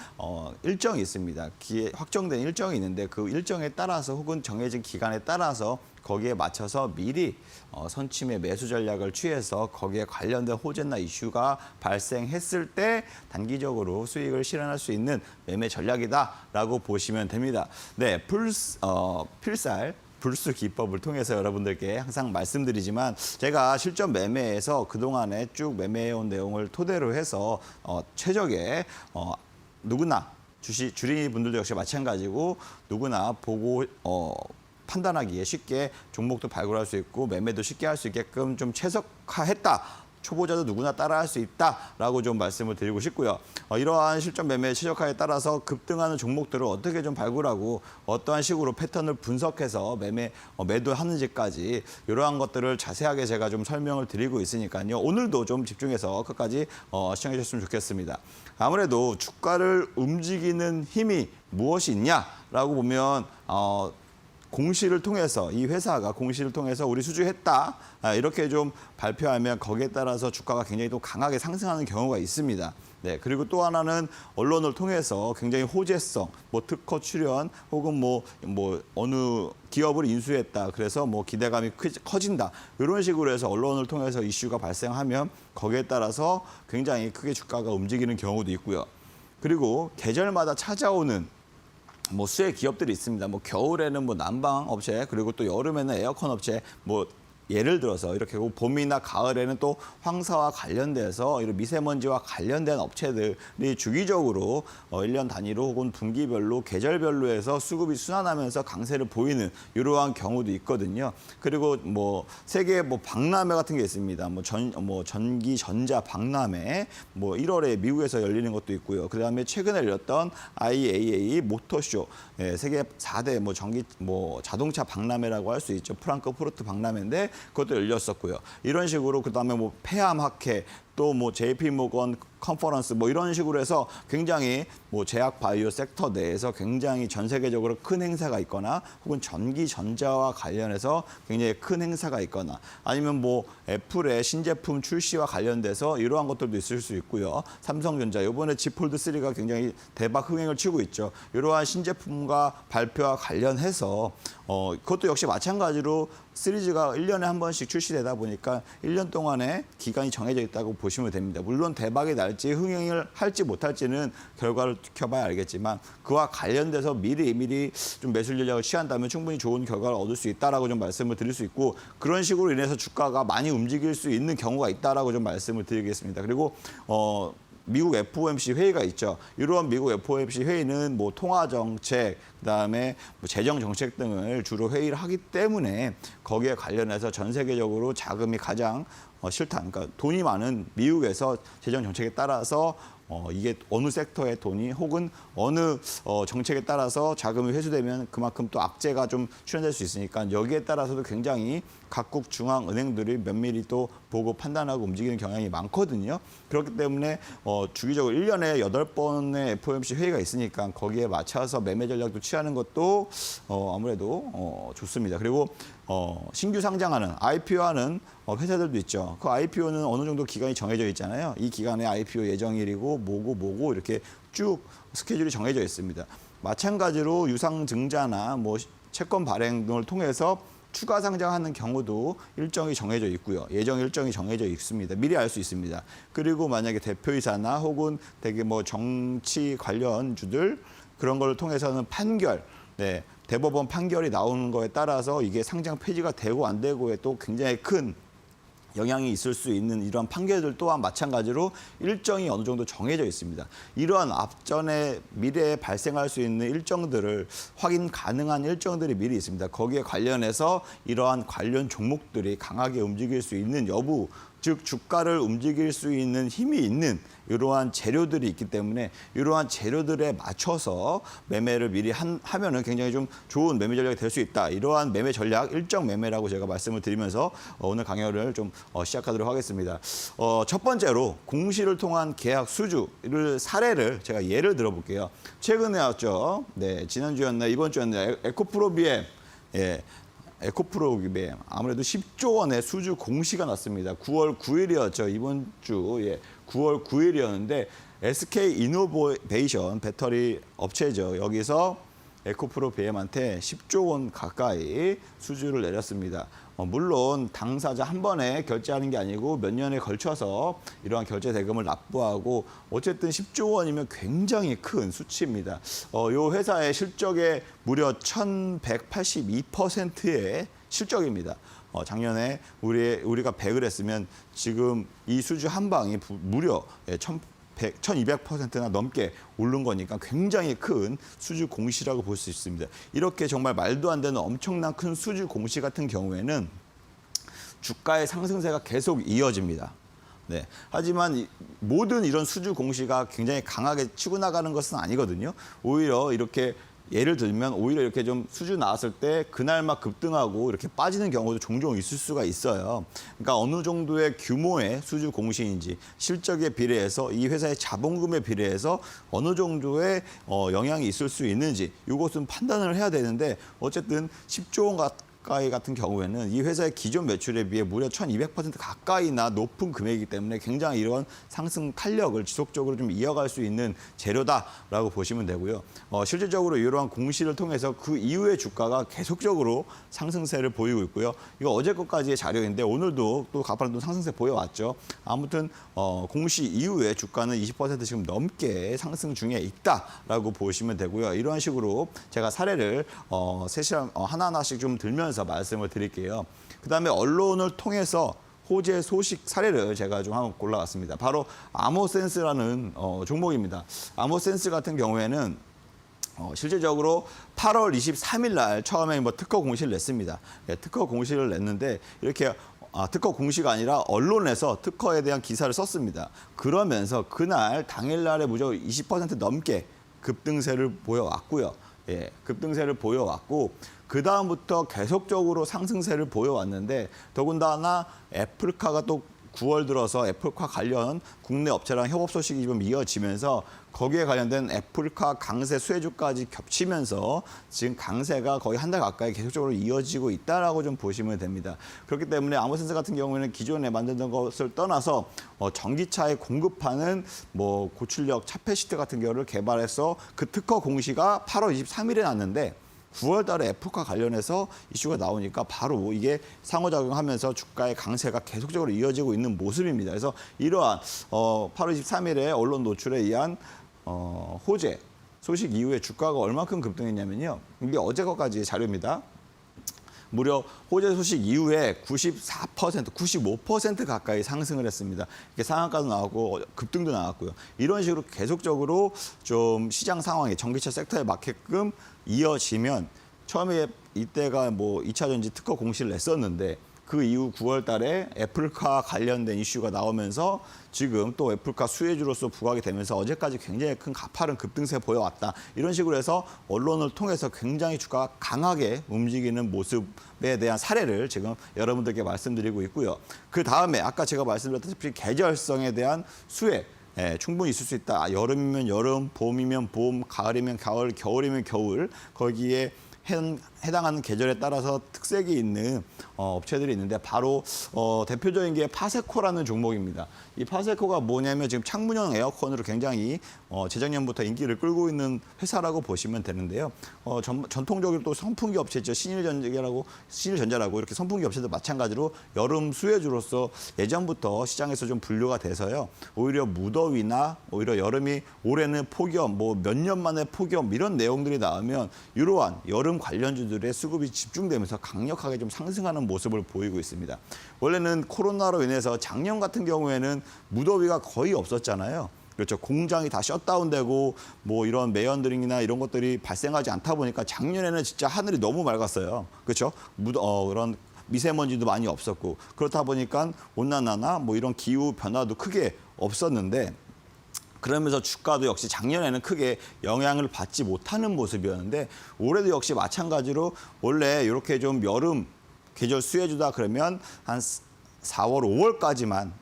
일정이 있습니다. 확정된 일정이 있는데 그 일정에 따라서 혹은 정해진 기간에 따라서 거기에 맞춰서 미리 선침의 매수 전략을 취해서 거기에 관련된 호재나 이슈가 발생했을 때 단기적으로 수익을 실현할 수 있는 매매 전략이다라고 보시면 됩니다. 네, 필살 불수 기법을 통해서 여러분들께 항상 말씀드리지만 제가 실전 매매에서 그동안에 쭉 매매해온 내용을 토대로 해서 최적의 누구나 주린이 분들도 역시 마찬가지고 누구나 보고 판단하기에 쉽게 종목도 발굴할 수 있고 매매도 쉽게 할 수 있게끔 좀 최적화했다. 초보자도 누구나 따라할 수 있다라고 좀 말씀을 드리고 싶고요. 이러한 실전 매매 최적화에 따라서 급등하는 종목들을 어떻게 좀 발굴하고 어떠한 식으로 패턴을 분석해서 매도하는지까지 이러한 것들을 자세하게 제가 좀 설명을 드리고 있으니까요. 오늘도 좀 집중해서 끝까지 시청해 주셨으면 좋겠습니다. 아무래도 주가를 움직이는 힘이 무엇이 있냐라고 보면 공시를 통해서 이 회사가 공시를 통해서 우리 수주했다 이렇게 좀 발표하면 거기에 따라서 주가가 굉장히 또 강하게 상승하는 경우가 있습니다. 네, 그리고 또 하나는 언론을 통해서 굉장히 호재성, 특허 출연 혹은 어느 기업을 인수했다. 그래서 기대감이 커진다. 이런 식으로 해서 언론을 통해서 이슈가 발생하면 거기에 따라서 굉장히 크게 주가가 움직이는 경우도 있고요. 그리고 계절마다 찾아오는 수혜 기업들이 있습니다. 겨울에는 난방 업체, 그리고 또 여름에는 에어컨 업체, 예를 들어서 이렇게 봄이나 가을에는 또 황사와 관련돼서 이런 미세먼지와 관련된 업체들이 주기적으로 1년 단위로 혹은 분기별로 계절별로 해서 수급이 순환하면서 강세를 보이는 이러한 경우도 있거든요. 그리고 뭐 세계 뭐 박람회 같은 게 있습니다. 전기 전자 박람회 1월에 미국에서 열리는 것도 있고요. 그다음에 최근에 열렸던 IAA 모터쇼 세계 4대 자동차 박람회라고 할 수 있죠. 프랑크푸르트 박람회인데 그것도 열렸었고요. 이런 식으로 그다음에 폐암 학회 또 JP 모건 컨퍼런스 이런 식으로 해서 굉장히 제약 바이오 섹터 내에서 굉장히 전 세계적으로 큰 행사가 있거나 혹은 전기 전자와 관련해서 굉장히 큰 행사가 있거나 아니면 애플의 신제품 출시와 관련돼서 이러한 것들도 있을 수 있고요. 삼성전자 이번에 Z 폴드 3가 굉장히 대박 흥행을 치고 있죠. 이러한 신제품과 발표와 관련해서 그것도 역시 마찬가지로 시리즈가 1년에 한 번씩 출시되다 보니까 1년 동안의 기간이 정해져 있다고 보시면 됩니다. 물론 대박이 날지 흥행을 할지 못할지는 결과를 지켜봐야 알겠지만 그와 관련돼서 미리 좀 매수 전략을 취한다면 충분히 좋은 결과를 얻을 수 있다라고 좀 말씀을 드릴 수 있고 그런 식으로 인해서 주가가 많이 움직일 수 있는 경우가 있다라고 좀 말씀을 드리겠습니다. 그리고 미국 FOMC 회의가 있죠. 이러한 미국 FOMC 회의는 통화 정책, 그다음에 재정 정책 등을 주로 회의를 하기 때문에 거기에 관련해서 전 세계적으로 자금이 가장 싫다. 그러니까 돈이 많은 미국에서 재정 정책에 따라서 이게 어느 섹터의 돈이 혹은 어느 정책에 따라서 자금이 회수되면 그만큼 또 악재가 좀 출현될 수 있으니까 여기에 따라서도 굉장히 각국 중앙은행들이 면밀히 또 보고 판단하고 움직이는 경향이 많거든요. 그렇기 때문에 주기적으로 1년에 8번의 FOMC 회의가 있으니까 거기에 맞춰서 매매 전략도 취하는 것도 아무래도 좋습니다. 그리고 신규 상장하는 IPO하는 회사들도 있죠. 그 IPO는 어느 정도 기간이 정해져 있잖아요. 이 기간에 IPO 예정일이고 뭐고 이렇게 쭉 스케줄이 정해져 있습니다. 마찬가지로 유상증자나 채권 발행 등을 통해서 추가 상장하는 경우도 일정이 정해져 있고요. 예정 일정이 정해져 있습니다. 미리 알 수 있습니다. 그리고 만약에 대표이사나 혹은 되게 정치 관련주들 그런 걸 통해서는 판결, 대법원 판결이 나오는 거에 따라서 이게 상장 폐지가 되고 안 되고에 또 굉장히 큰 영향이 있을 수 있는 이러한 판결들 또한 마찬가지로 일정이 어느 정도 정해져 있습니다. 이러한 앞전에 미래에 발생할 수 있는 일정들을 확인 가능한 일정들이 미리 있습니다. 거기에 관련해서 이러한 관련 종목들이 강하게 움직일 수 있는 여부, 즉 주가를 움직일 수 있는 힘이 있는 이러한 재료들이 있기 때문에 이러한 재료들에 맞춰서 매매를 미리 하면은 굉장히 좀 좋은 매매 전략이 될 수 있다. 이러한 매매 전략, 일정 매매라고 제가 말씀을 드리면서 오늘 강연을 좀 시작하도록 하겠습니다. 첫 번째로 공시를 통한 계약 수주를 사례를 제가 예를 들어볼게요. 최근에 왔죠. 지난주였나 이번 주였나 에코프로비엠. 에코프로비엠 아무래도 10조 원의 수주 공시가 났습니다. 9월 9일이었죠. 이번 주 9월 9일이었는데 SK 이노베이션 배터리 업체죠. 여기서 에코프로비엠한테 10조 원 가까이 수주를 내렸습니다. 물론 당사자 한 번에 결제하는 게 아니고 몇 년에 걸쳐서 이러한 결제 대금을 납부하고 어쨌든 10조 원이면 굉장히 큰 수치입니다. 이 회사의 실적의 무려 1182%의 실적입니다. 작년에 우리가 100을 했으면 지금 이 수주 한 방이 무려 1200%나 넘게 오른 거니까 굉장히 큰 수주 공시라고 볼 수 있습니다. 이렇게 정말 말도 안 되는 엄청난 큰 수주 공시 같은 경우에는 주가의 상승세가 계속 이어집니다. 하지만 모든 이런 수주 공시가 굉장히 강하게 치고 나가는 것은 아니거든요. 오히려 이렇게 예를 들면 오히려 이렇게 좀 수주 나왔을 때 그날 막 급등하고 이렇게 빠지는 경우도 종종 있을 수가 있어요. 그러니까 어느 정도의 규모의 수주 공시인지 실적에 비례해서 이 회사의 자본금에 비례해서 어느 정도의 영향이 있을 수 있는지 이것은 판단을 해야 되는데 어쨌든 10조 원 가까이 같은 경우에는 이 회사의 기존 매출에 비해 무려 1200% 가까이나 높은 금액이기 때문에 굉장히 이런 상승 탄력을 지속적으로 좀 이어갈 수 있는 재료다라고 보시면 되고요. 실질적으로 이러한 공시를 통해서 그 이후에 주가가 계속적으로 상승세를 보이고 있고요. 이거 어제 것까지의 자료인데 오늘도 또 가파른 상승세 보여왔죠. 아무튼 공시 이후에 주가는 20% 지금 넘게 상승 중에 있다라고 보시면 되고요. 이러한 식으로 제가 사례를 하나하나씩 좀 들면서 보면서 말씀을 드릴게요. 그다음에 언론을 통해서 호재 소식 사례를 제가 좀 한번 골라왔습니다. 바로 아모센스라는 종목입니다. 아모센스 같은 경우에는 실제적으로 8월 23일 날 처음에 뭐 특허 공시를 냈습니다. 예, 특허 공시를 냈는데 이렇게 특허 공시가 아니라 언론에서 특허에 대한 기사를 썼습니다. 그러면서 그날 당일날에 무려 20% 넘게 급등세를 보여왔고요. 예, 급등세를 보여왔고 그 다음부터 계속적으로 상승세를 보여왔는데 더군다나 애플카가 또 9월 들어서 애플카 관련 국내 업체랑 협업 소식이 좀 이어지면서 거기에 관련된 애플카 강세 수혜주까지 겹치면서 지금 강세가 거의 한 달 가까이 계속적으로 이어지고 있다라고 좀 보시면 됩니다. 그렇기 때문에 아모센스 같은 경우에는 기존에 만든 것을 떠나서 전기차에 공급하는 뭐 고출력 차폐 시트 같은 경우를 개발해서 그 특허 공시가 8월 23일에 났는데 9월 달에 애플카 관련해서 이슈가 나오니까 바로 이게 상호작용하면서 주가의 강세가 계속적으로 이어지고 있는 모습입니다. 그래서 이러한 8월 23일에 언론 노출에 의한 호재 소식 이후에 주가가 얼마큼 급등했냐면요. 이게 어제 것까지의 자료입니다. 무려 호재 소식 이후에 94%, 95% 가까이 상승을 했습니다. 이게 상한가도 나왔고 급등도 나왔고요. 이런 식으로 계속적으로 좀 시장 상황이 전기차 섹터에 맞게끔 이어지면 처음에 이때가 뭐 2차 전지 특허 공시를 냈었는데 그 이후 9월 달에 애플카 관련된 이슈가 나오면서 지금 또 애플카 수혜주로서 부각이 되면서 어제까지 굉장히 큰 가파른 급등세 보여왔다. 이런 식으로 해서 언론을 통해서 굉장히 주가가 강하게 움직이는 모습에 대한 사례를 지금 여러분들께 말씀드리고 있고요. 그 다음에 아까 제가 말씀드렸다시피 계절성에 대한 수혜. 충분히 있을 수 있다. 여름이면 여름, 봄이면 봄, 가을이면 가을, 겨울이면 겨울. 거기에 해당하는 계절에 따라서 특색이 있는 업체들이 있는데 바로 대표적인 게 파세코라는 종목입니다. 이 파세코가 뭐냐면 지금 창문형 에어컨으로 굉장히 재작년부터 인기를 끌고 있는 회사라고 보시면 되는데요. 전통적으로 또 선풍기 업체죠. 신일전자라고 이렇게 선풍기 업체도 마찬가지로 여름 수혜주로서 예전부터 시장에서 좀 분류가 돼서요. 오히려 무더위나 오히려 여름이 올해는 폭염, 뭐 몇 년 만에 폭염 이런 내용들이 나오면 이러한 여름 관련주들의 수급이 집중되면서 강력하게 좀 상승하는 모습을 보이고 있습니다. 원래는 코로나로 인해서 작년 같은 경우에는 무더위가 거의 없었잖아요. 그렇죠. 공장이 다 셧다운되고 뭐 이런 매연들이나 이런 것들이 발생하지 않다 보니까 작년에는 진짜 하늘이 너무 맑았어요. 그렇죠. 그런 미세먼지도 많이 없었고 그렇다 보니까 온난화나 뭐 이런 기후 변화도 크게 없었는데 그러면서 주가도 역시 작년에는 크게 영향을 받지 못하는 모습이었는데 올해도 역시 마찬가지로 원래 이렇게 좀 여름 계절 수혜주다 그러면 한 4월, 5월까지만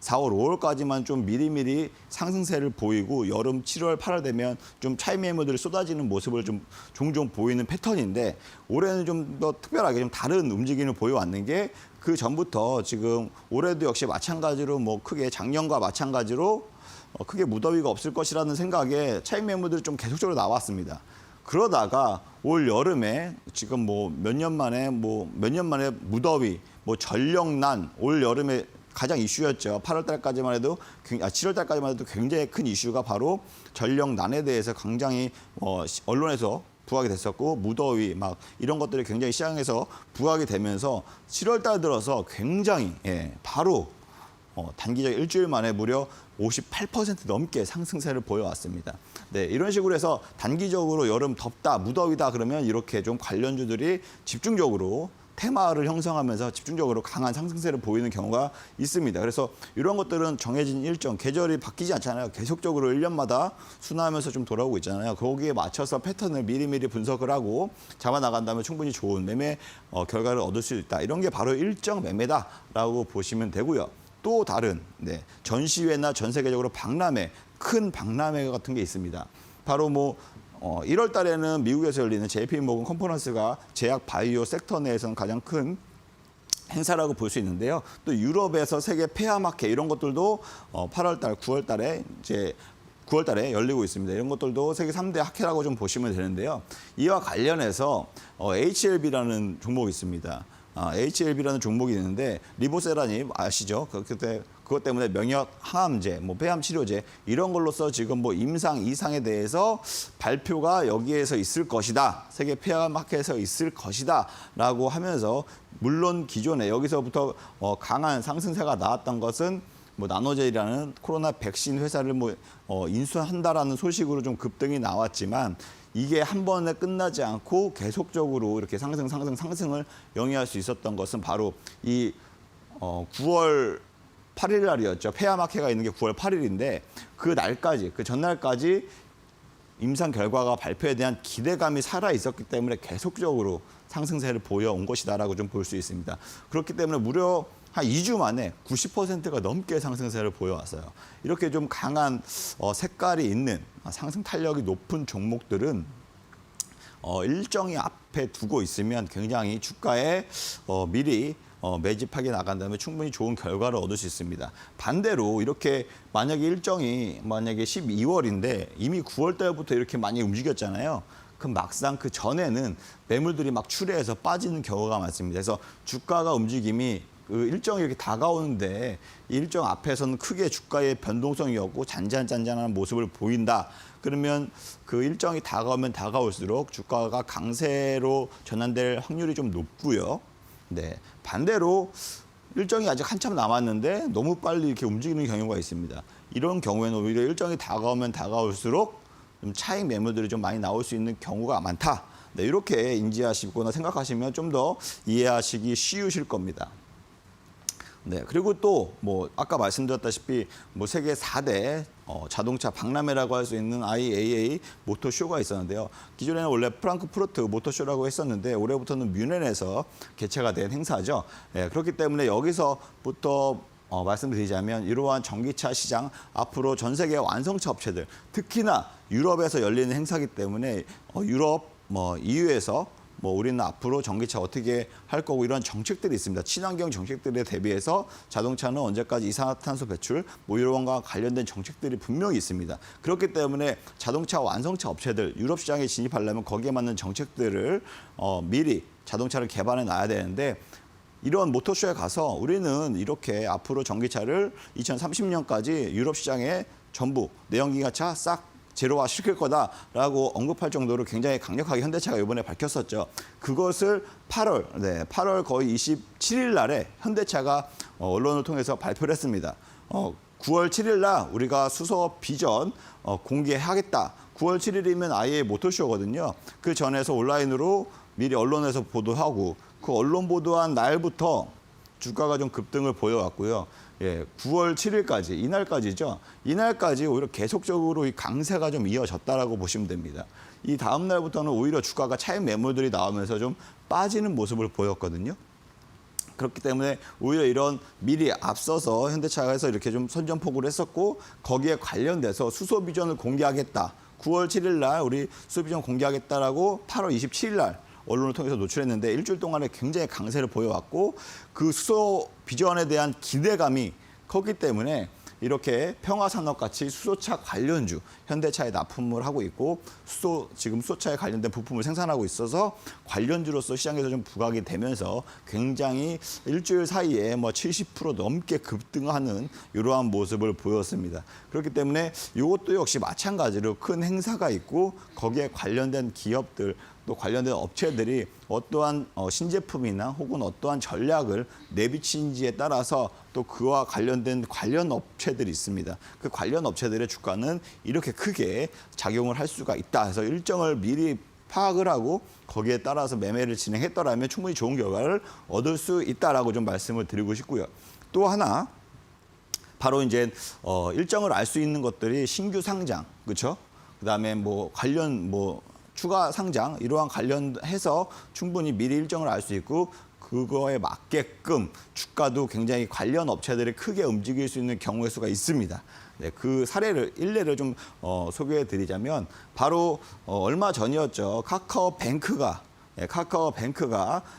4월, 5월까지만 좀 미리미리 상승세를 보이고 여름 7월, 8월 되면 좀 차익 매물들이 쏟아지는 모습을 좀 종종 보이는 패턴인데 올해는 좀 더 특별하게 좀 다른 움직임을 보여왔는 게 그 전부터 지금 올해도 역시 마찬가지로 뭐 크게 작년과 마찬가지로 크게 무더위가 없을 것이라는 생각에 차익 매물들이 좀 계속적으로 나왔습니다. 그러다가 올 여름에 지금 뭐 몇 년 만에 무더위, 뭐 전력난 올 여름에 가장 이슈였죠. 8월 달까지만 해도 7월 달까지만 해도 굉장히 큰 이슈가 바로 전력난에 대해서 굉장히 언론에서 부각이 됐었고 무더위 막 이런 것들이 굉장히 시장에서 부각이 되면서 7월 달 들어서 굉장히 바로 단기적 일주일 만에 무려 58% 넘게 상승세를 보여왔습니다. 네, 이런 식으로 해서 단기적으로 여름 덥다, 무더위다 그러면 이렇게 좀 관련주들이 집중적으로 테마를 형성하면서 집중적으로 강한 상승세를 보이는 경우가 있습니다. 그래서 이런 것들은 정해진 일정, 계절이 바뀌지 않잖아요. 계속적으로 1년마다 순화하면서 좀 돌아오고 있잖아요. 거기에 맞춰서 패턴을 미리미리 분석을 하고 잡아나간다면 충분히 좋은 매매 결과를 얻을 수 있다. 이런 게 바로 일정 매매다라고 보시면 되고요. 또 다른 전시회나 전 세계적으로 박람회, 큰 박람회 같은 게 있습니다. 바로 1월 달에는 미국에서 열리는 JP모건 컨퍼런스가 제약 바이오 섹터 내에서는 가장 큰 행사라고 볼 수 있는데요. 또 유럽에서 세계 폐암학회 이런 것들도 8월 달, 9월 달에 9월 달에 열리고 있습니다. 이런 것들도 세계 3대 학회라고 좀 보시면 되는데요. 이와 관련해서 HLB라는 종목이 있습니다. HLB라는 종목이 있는데 리보세라님 아시죠? 그때 그것 때문에 면역 항암제, 뭐 폐암 치료제 이런 걸로서 지금 뭐 임상 이상에 대해서 발표가 여기에서 있을 것이다. 세계 폐암학회에서 있을 것이다라고 하면서 물론 기존에 여기서부터 강한 상승세가 나왔던 것은 뭐 나노젤이라는 코로나 백신 회사를 인수한다라는 소식으로 좀 급등이 나왔지만 이게 한 번에 끝나지 않고 계속적으로 이렇게 상승을 영위할 수 있었던 것은 바로 이 9월 8일 날이었죠. 폐암학회가 있는 게 9월 8일인데 그 날까지, 그 전날까지 임상 결과가 발표에 대한 기대감이 살아 있었기 때문에 계속적으로 상승세를 보여온 것이다라고 좀 볼 수 있습니다. 그렇기 때문에 무려 한 2주 만에 90%가 넘게 상승세를 보여왔어요. 이렇게 좀 강한 색깔이 있는 상승 탄력이 높은 종목들은 일정이 앞에 두고 있으면 굉장히 주가에 미리 매집하게 나간다면 충분히 좋은 결과를 얻을 수 있습니다. 반대로 이렇게 만약에 일정이 12월인데 이미 9월 달부터 이렇게 많이 움직였잖아요. 그럼 막상 그 전에는 매물들이 막 출회해서 빠지는 경우가 많습니다. 그래서 주가가 움직임이 그 일정이 이렇게 다가오는데 이 일정 앞에서는 크게 주가의 변동성이 없고 잔잔한 모습을 보인다. 그러면 그 일정이 다가오면 다가올수록 주가가 강세로 전환될 확률이 좀 높고요. 네, 반대로 일정이 아직 한참 남았는데 너무 빨리 이렇게 움직이는 경우가 있습니다. 이런 경우에는 오히려 일정이 다가오면 다가올수록 좀 차익 매물들이 좀 많이 나올 수 있는 경우가 많다. 네, 이렇게 인지하시거나 생각하시면 좀 더 이해하시기 쉬우실 겁니다. 네, 그리고 또 아까 말씀드렸다시피 세계 4대 자동차 박람회라고 할 수 있는 IAA 모터쇼가 있었는데요. 기존에는 원래 프랑크푸르트 모터쇼라고 했었는데 올해부터는 뮌헨에서 개최가 된 행사죠. 네, 그렇기 때문에 여기서부터 말씀드리자면 이러한 전기차 시장 앞으로 전 세계 완성차 업체들 특히나 유럽에서 열리는 행사이기 때문에 유럽 EU에서 우리는 앞으로 전기차 어떻게 할 거고 이런 정책들이 있습니다. 친환경 정책들에 대비해서 자동차는 언제까지 이산화탄소 배출 이런 것과 관련된 정책들이 분명히 있습니다. 그렇기 때문에 자동차 완성차 업체들 유럽 시장에 진입하려면 거기에 맞는 정책들을 미리 자동차를 개발해 놔야 되는데 이런 모터쇼에 가서 우리는 이렇게 앞으로 전기차를 2030년까지 유럽 시장에 전부 내연기관차 싹 제로화 시킬 거다라고 언급할 정도로 굉장히 강력하게 현대차가 이번에 밝혔었죠. 그것을 8월 거의 27일 날에 현대차가 언론을 통해서 발표를 했습니다. 9월 7일 날 우리가 수소 비전 공개하겠다. 9월 7일이면 아예 모터쇼거든요. 그 전에서 온라인으로 미리 언론에서 보도하고 그 언론 보도한 날부터 주가가 좀 급등을 보여왔고요. 9월 7일까지, 이날까지죠. 이날까지 오히려 계속적으로 이 강세가 좀 이어졌다라고 보시면 됩니다. 이 다음 날부터는 오히려 주가가 차익 매물들이 나오면서 좀 빠지는 모습을 보였거든요. 그렇기 때문에 오히려 이런 미리 앞서서 현대차에서 이렇게 좀 선전포고를 했었고 거기에 관련돼서 수소 비전을 공개하겠다. 9월 7일 날 우리 수소 비전 공개하겠다라고 8월 27일 날 언론을 통해서 노출했는데 일주일 동안에 굉장히 강세를 보여왔고 그 수소 비전에 대한 기대감이 컸기 때문에 이렇게 평화산업같이 수소차 관련주 현대차에 납품을 하고 있고 지금 수소차에 관련된 부품을 생산하고 있어서 관련주로서 시장에서 좀 부각이 되면서 굉장히 일주일 사이에 70% 넘게 급등하는 이러한 모습을 보였습니다. 그렇기 때문에 이것도 역시 마찬가지로 큰 행사가 있고 거기에 관련된 기업들 또 관련된 업체들이 어떠한 신제품이나 혹은 어떠한 전략을 내비친지에 따라서 또 그와 관련된 관련 업체들이 있습니다. 그 관련 업체들의 주가는 이렇게 크게 작용을 할 수가 있다 해서 일정을 미리 파악을 하고 거기에 따라서 매매를 진행했더라면 충분히 좋은 결과를 얻을 수 있다라고 좀 말씀을 드리고 싶고요. 또 하나 바로 이제 일정을 알 수 있는 것들이 신규 상장, 그렇죠? 그다음에 관련 추가 상장 이러한 관련해서 충분히 미리 일정을 알 수 있고 그거에 맞게끔 주가도 굉장히 관련 업체들이 크게 움직일 수 있는 경우의 수가 있습니다. 네, 그 일례를 좀 소개해 드리자면 바로 얼마 전이었죠. 카카오뱅크가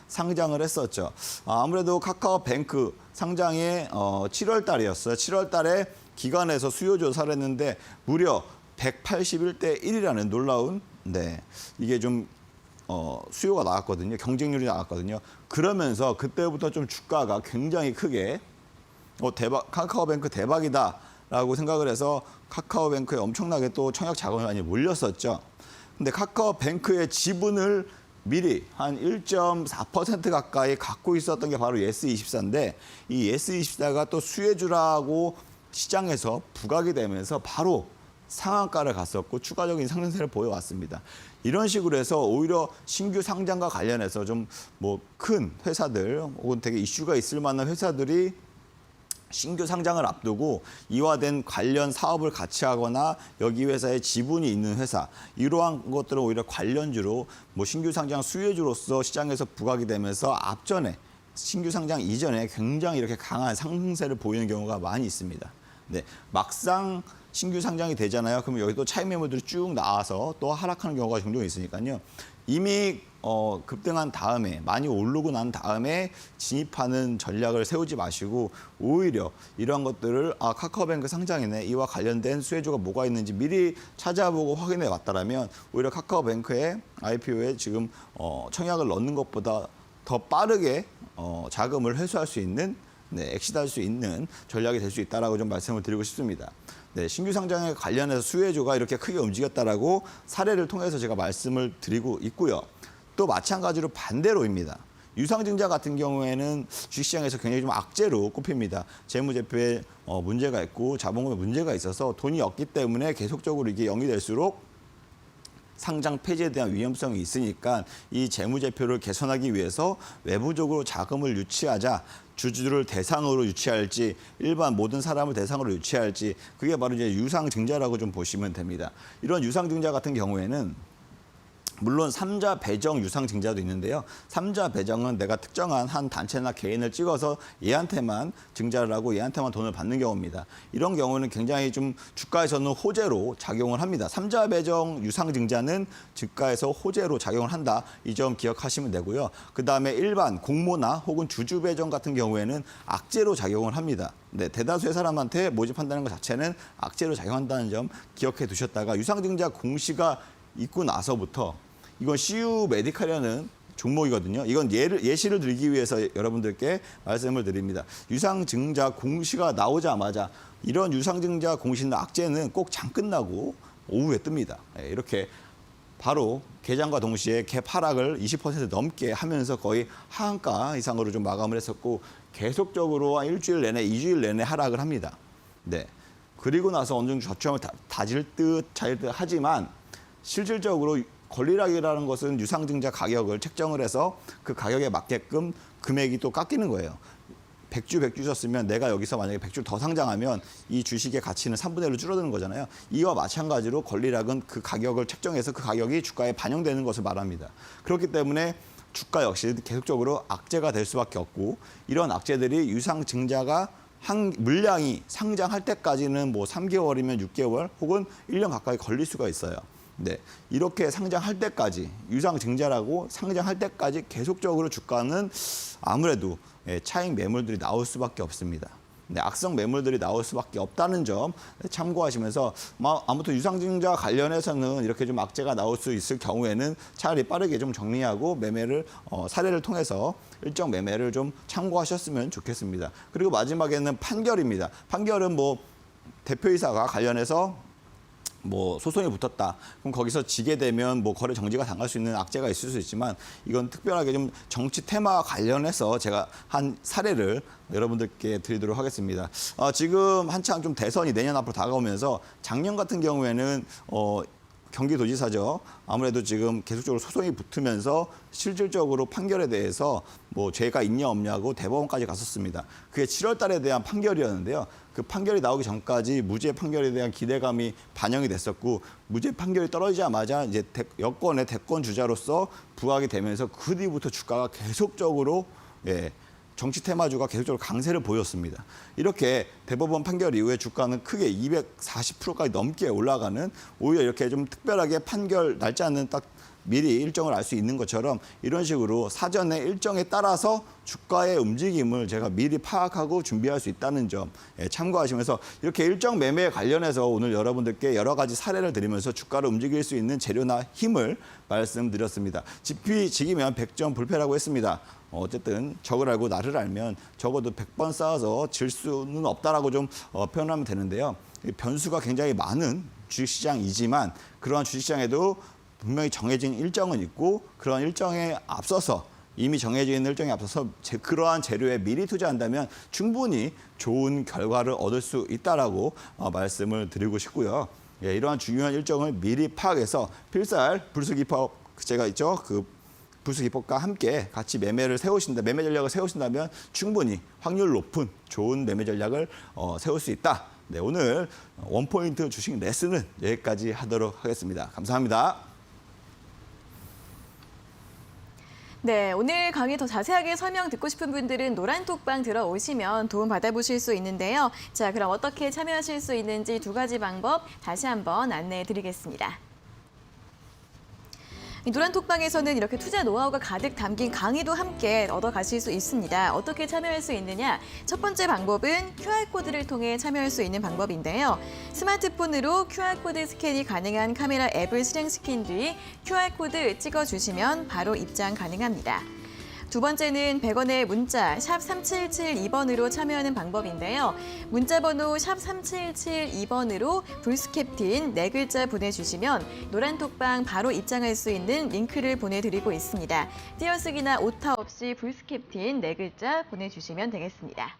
상장을 했었죠. 아무래도 카카오뱅크 상장이 7월 달이었어요. 7월 달에 기관에서 수요 조사를 했는데 무려 181대 1이라는 놀라운 이게 좀 수요가 나왔거든요. 경쟁률이 나왔거든요. 그러면서 그때부터 좀 주가가 굉장히 크게 대박, 카카오뱅크 대박이다라고 생각을 해서 카카오뱅크에 엄청나게 또 청약 자금이 많이 몰렸었죠. 근데 카카오뱅크의 지분을 미리 한 1.4% 가까이 갖고 있었던 게 바로 예스24인데 이 예스24가 또 수혜주라고 시장에서 부각이 되면서 바로 상한가를 갔었고 추가적인 상승세를 보여왔습니다. 이런 식으로 해서 오히려 신규 상장과 관련해서 좀 뭐 큰 회사들 혹은 되게 이슈가 있을 만한 회사들이 신규 상장을 앞두고 이와된 관련 사업을 같이 하거나 여기 회사에 지분이 있는 회사 이러한 것들은 오히려 관련주로 뭐 신규 상장 수혜주로서 시장에서 부각이 되면서 앞전에 신규 상장 이전에 굉장히 이렇게 강한 상승세를 보이는 경우가 많이 있습니다. 네, 막상 신규 상장이 되잖아요. 그러면 여기 또 차익 매물들이 쭉 나와서 또 하락하는 경우가 종종 있으니까요. 이미 급등한 다음에 많이 오르고 난 다음에 진입하는 전략을 세우지 마시고 오히려 이러한 것들을 카카오뱅크 상장이네 이와 관련된 수혜주가 뭐가 있는지 미리 찾아보고 확인해 왔다라면 오히려 카카오뱅크의 IPO에 지금 청약을 넣는 것보다 더 빠르게 자금을 회수할 수 있는 엑시트할 수 있는 전략이 될 수 있다라고 좀 말씀을 드리고 싶습니다. 네, 신규 상장에 관련해서 수혜주가 이렇게 크게 움직였다라고 사례를 통해서 제가 말씀을 드리고 있고요. 또 마찬가지로 반대로입니다. 유상증자 같은 경우에는 주식시장에서 굉장히 좀 악재로 꼽힙니다. 재무제표에 문제가 있고 자본금에 문제가 있어서 돈이 없기 때문에 계속적으로 이게 영위될수록 상장 폐지에 대한 위험성이 있으니까 이 재무제표를 개선하기 위해서 외부적으로 자금을 유치하자 주주를 대상으로 유치할지 일반 모든 사람을 대상으로 유치할지 그게 바로 이제 유상증자라고 좀 보시면 됩니다. 이런 유상증자 같은 경우에는 물론 삼자 배정 유상증자도 있는데요. 삼자 배정은 내가 특정한 한 단체나 개인을 찍어서 얘한테만 증자를 하고 얘한테만 돈을 받는 경우입니다. 이런 경우는 굉장히 좀 주가에서는 호재로 작용을 합니다. 삼자 배정 유상증자는 주가에서 호재로 작용을 한다. 이 점 기억하시면 되고요. 그다음에 일반 공모나 혹은 주주 배정 같은 경우에는 악재로 작용을 합니다. 네, 대다수의 사람한테 모집한다는 것 자체는 악재로 작용한다는 점 기억해 두셨다가 유상증자 공시가 있고 나서부터 이건 CU 메디칼이라는 종목이거든요. 이건 예시를 들기 위해서 여러분들께 말씀을 드립니다. 유상증자 공시가 나오자마자 이런 유상증자 공시나 악재는 꼭 장 끝나고 오후에 뜹니다. 이렇게 바로 개장과 동시에 갭 하락을 20% 넘게 하면서 거의 하한가 이상으로 좀 마감을 했었고 계속적으로 한 일주일 내내, 2주일 내내 하락을 합니다. 네. 그리고 나서 어느 정도 저점을 다질 듯 자일 듯 하지만 실질적으로 권리락이라는 것은 유상증자 가격을 책정을 해서 그 가격에 맞게끔 금액이 또 깎이는 거예요. 100주 줬으면 내가 여기서 만약에 100주를 더 상장하면 이 주식의 가치는 3분의 1로 줄어드는 거잖아요. 이와 마찬가지로 권리락은 그 가격을 책정해서 그 가격이 주가에 반영되는 것을 말합니다. 그렇기 때문에 주가 역시 계속적으로 악재가 될 수밖에 없고 이런 악재들이 유상증자가 물량이 상장할 때까지는 뭐 3개월이면 6개월 혹은 1년 가까이 걸릴 수가 있어요. 네, 이렇게 상장할 때까지 유상증자라고 상장할 때까지 계속적으로 주가는 아무래도 차익 매물들이 나올 수밖에 없습니다. 네, 악성 매물들이 나올 수밖에 없다는 점 참고하시면서 아무튼 유상증자 관련해서는 이렇게 좀 악재가 나올 수 있을 경우에는 차라리 빠르게 좀 정리하고 매매를 사례를 통해서 일정 매매를 좀 참고하셨으면 좋겠습니다. 그리고 마지막에는 판결입니다. 판결은 뭐 대표이사가 관련해서 뭐 소송이 붙었다. 그럼 거기서 지게 되면 뭐 거래 정지가 당할 수 있는 악재가 있을 수 있지만 이건 특별하게 좀 정치 테마와 관련해서 제가 한 사례를 여러분들께 드리도록 하겠습니다. 지금 한창 좀 대선이 내년 앞으로 다가오면서 작년 같은 경우에는 경기도지사죠. 아무래도 지금 계속적으로 소송이 붙으면서 실질적으로 판결에 대해서 뭐 죄가 있냐 없냐고 대법원까지 갔었습니다. 그게 7월 달에 대한 판결이었는데요. 그 판결이 나오기 전까지 무죄 판결에 대한 기대감이 반영이 됐었고 무죄 판결이 떨어지자마자 이제 여권의 대권 주자로서 부각이 되면서 그 뒤부터 주가가 계속적으로 정치 테마주가 계속적으로 강세를 보였습니다. 이렇게 대법원 판결 이후에 주가는 크게 240%까지 넘게 올라가는 오히려 이렇게 좀 특별하게 판결 날짜는 딱 미리 일정을 알 수 있는 것처럼 이런 식으로 사전에 일정에 따라서 주가의 움직임을 제가 미리 파악하고 준비할 수 있다는 점 참고하시면서 이렇게 일정 매매에 관련해서 오늘 여러분들께 여러 가지 사례를 드리면서 주가를 움직일 수 있는 재료나 힘을 말씀드렸습니다. 지피지기면 100점 불패라고 했습니다. 어쨌든 적을 알고 나를 알면 적어도 100번 쌓아서 질 수는 없다라고 좀 표현하면 되는데요. 변수가 굉장히 많은 주식시장이지만 그러한 주식시장에도 분명히 정해진 일정은 있고 그런 일정에 앞서서 이미 정해져 있는 일정에 앞서서 그러한 재료에 미리 투자한다면 충분히 좋은 결과를 얻을 수 있다라고 말씀을 드리고 싶고요. 예, 이러한 중요한 일정을 미리 파악해서 필살 불수기법 제가 있죠. 그 불수기법과 함께 같이 매매 전략을 세우신다면 충분히 확률 높은 좋은 매매 전략을 세울 수 있다. 네, 오늘 원포인트 주식 레슨은 여기까지 하도록 하겠습니다. 감사합니다. 네, 오늘 강의 더 자세하게 설명 듣고 싶은 분들은 노란톡방 들어오시면 도움 받아보실 수 있는데요. 자, 그럼 어떻게 참여하실 수 있는지 두 가지 방법 다시 한번 안내해 드리겠습니다. 이 노란톡방에서는 이렇게 투자 노하우가 가득 담긴 강의도 함께 얻어가실 수 있습니다. 어떻게 참여할 수 있느냐? 첫 번째 방법은 QR코드를 통해 참여할 수 있는 방법인데요. 스마트폰으로 QR코드 스캔이 가능한 카메라 앱을 실행시킨 뒤 QR코드 찍어주시면 바로 입장 가능합니다. 두 번째는 100원의 문자 샵 3772번으로 참여하는 방법인데요. 문자 번호 샵 3772번으로 불스캡틴 4글자 보내주시면 노란톡방 바로 입장할 수 있는 링크를 보내드리고 있습니다. 띄어쓰기나 오타 없이 불스캡틴 4글자 보내주시면 되겠습니다.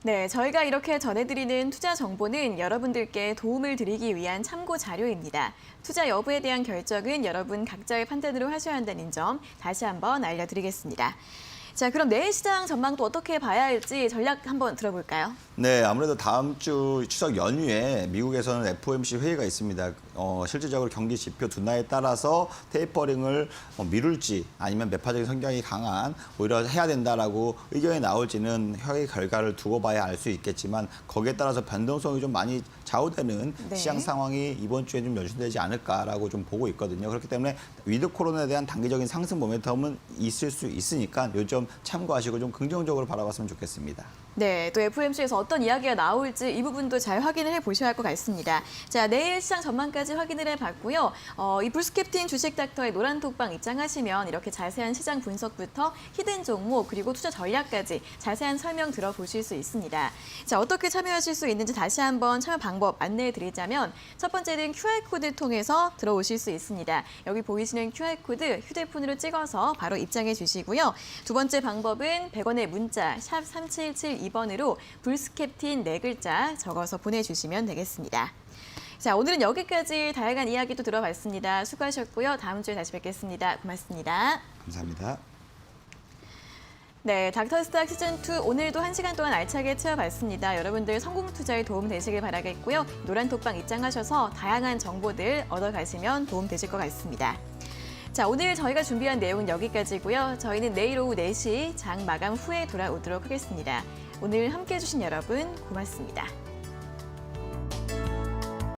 네, 저희가 이렇게 전해드리는 투자 정보는 여러분들께 도움을 드리기 위한 참고 자료입니다. 투자 여부에 대한 결정은 여러분 각자의 판단으로 하셔야 한다는 점 다시 한번 알려드리겠습니다. 자, 그럼 내일 시장 전망도 어떻게 봐야 할지 전략 한번 들어볼까요? 네, 아무래도 다음 주 추석 연휴에 미국에서는 FOMC 회의가 있습니다. 실질적으로 경기 지표 둔화에 따라서 테이퍼링을 미룰지 아니면 매파적인 성격이 강한 오히려 해야 된다라고 의견이 나올지는 회의 결과를 두고 봐야 알 수 있겠지만 거기에 따라서 변동성이 좀 많이 좌우되는 네. 시장 상황이 이번 주에 좀 연출되지 않을까라고 좀 보고 있거든요. 그렇기 때문에 위드 코로나에 대한 단기적인 상승 모멘텀은 있을 수 있으니까 요점 참고하시고 좀 긍정적으로 바라봤으면 좋겠습니다. 네, 또 FOMC에서 어떤 이야기가 나올지 이 부분도 잘 확인을 해보셔야 할 것 같습니다. 자, 내일 시장 전망까지 확인을 해봤고요. 이 불스캡틴 주식 닥터의 노란톡방 입장하시면 이렇게 자세한 시장 분석부터 히든 종목 그리고 투자 전략까지 자세한 설명 들어보실 수 있습니다. 자, 어떻게 참여하실 수 있는지 다시 한번 참여 방법 안내해 드리자면 첫 번째는 QR코드 통해서 들어오실 수 있습니다. 여기 보이시는 QR코드 휴대폰으로 찍어서 바로 입장해 주시고요. 두 번째 방법은 100원의 문자 샵 3772번으로 불스캡틴 4글자 적어서 보내주시면 되겠습니다. 자, 오늘은 여기까지 다양한 이야기도 들어봤습니다. 수고하셨고요. 다음 주에 다시 뵙겠습니다. 고맙습니다. 감사합니다. 네, 닥터스탁 시즌2 오늘도 1시간 동안 알차게 채워봤습니다. 여러분들 성공 투자에 도움 되시길 바라겠고요. 노란톡방 입장하셔서 다양한 정보들 얻어가시면 도움 되실 것 같습니다. 자, 오늘 저희가 준비한 내용은 여기까지고요. 저희는 내일 오후 4시 장 마감 후에 돌아오도록 하겠습니다. 오늘 함께해 주신 여러분 고맙습니다.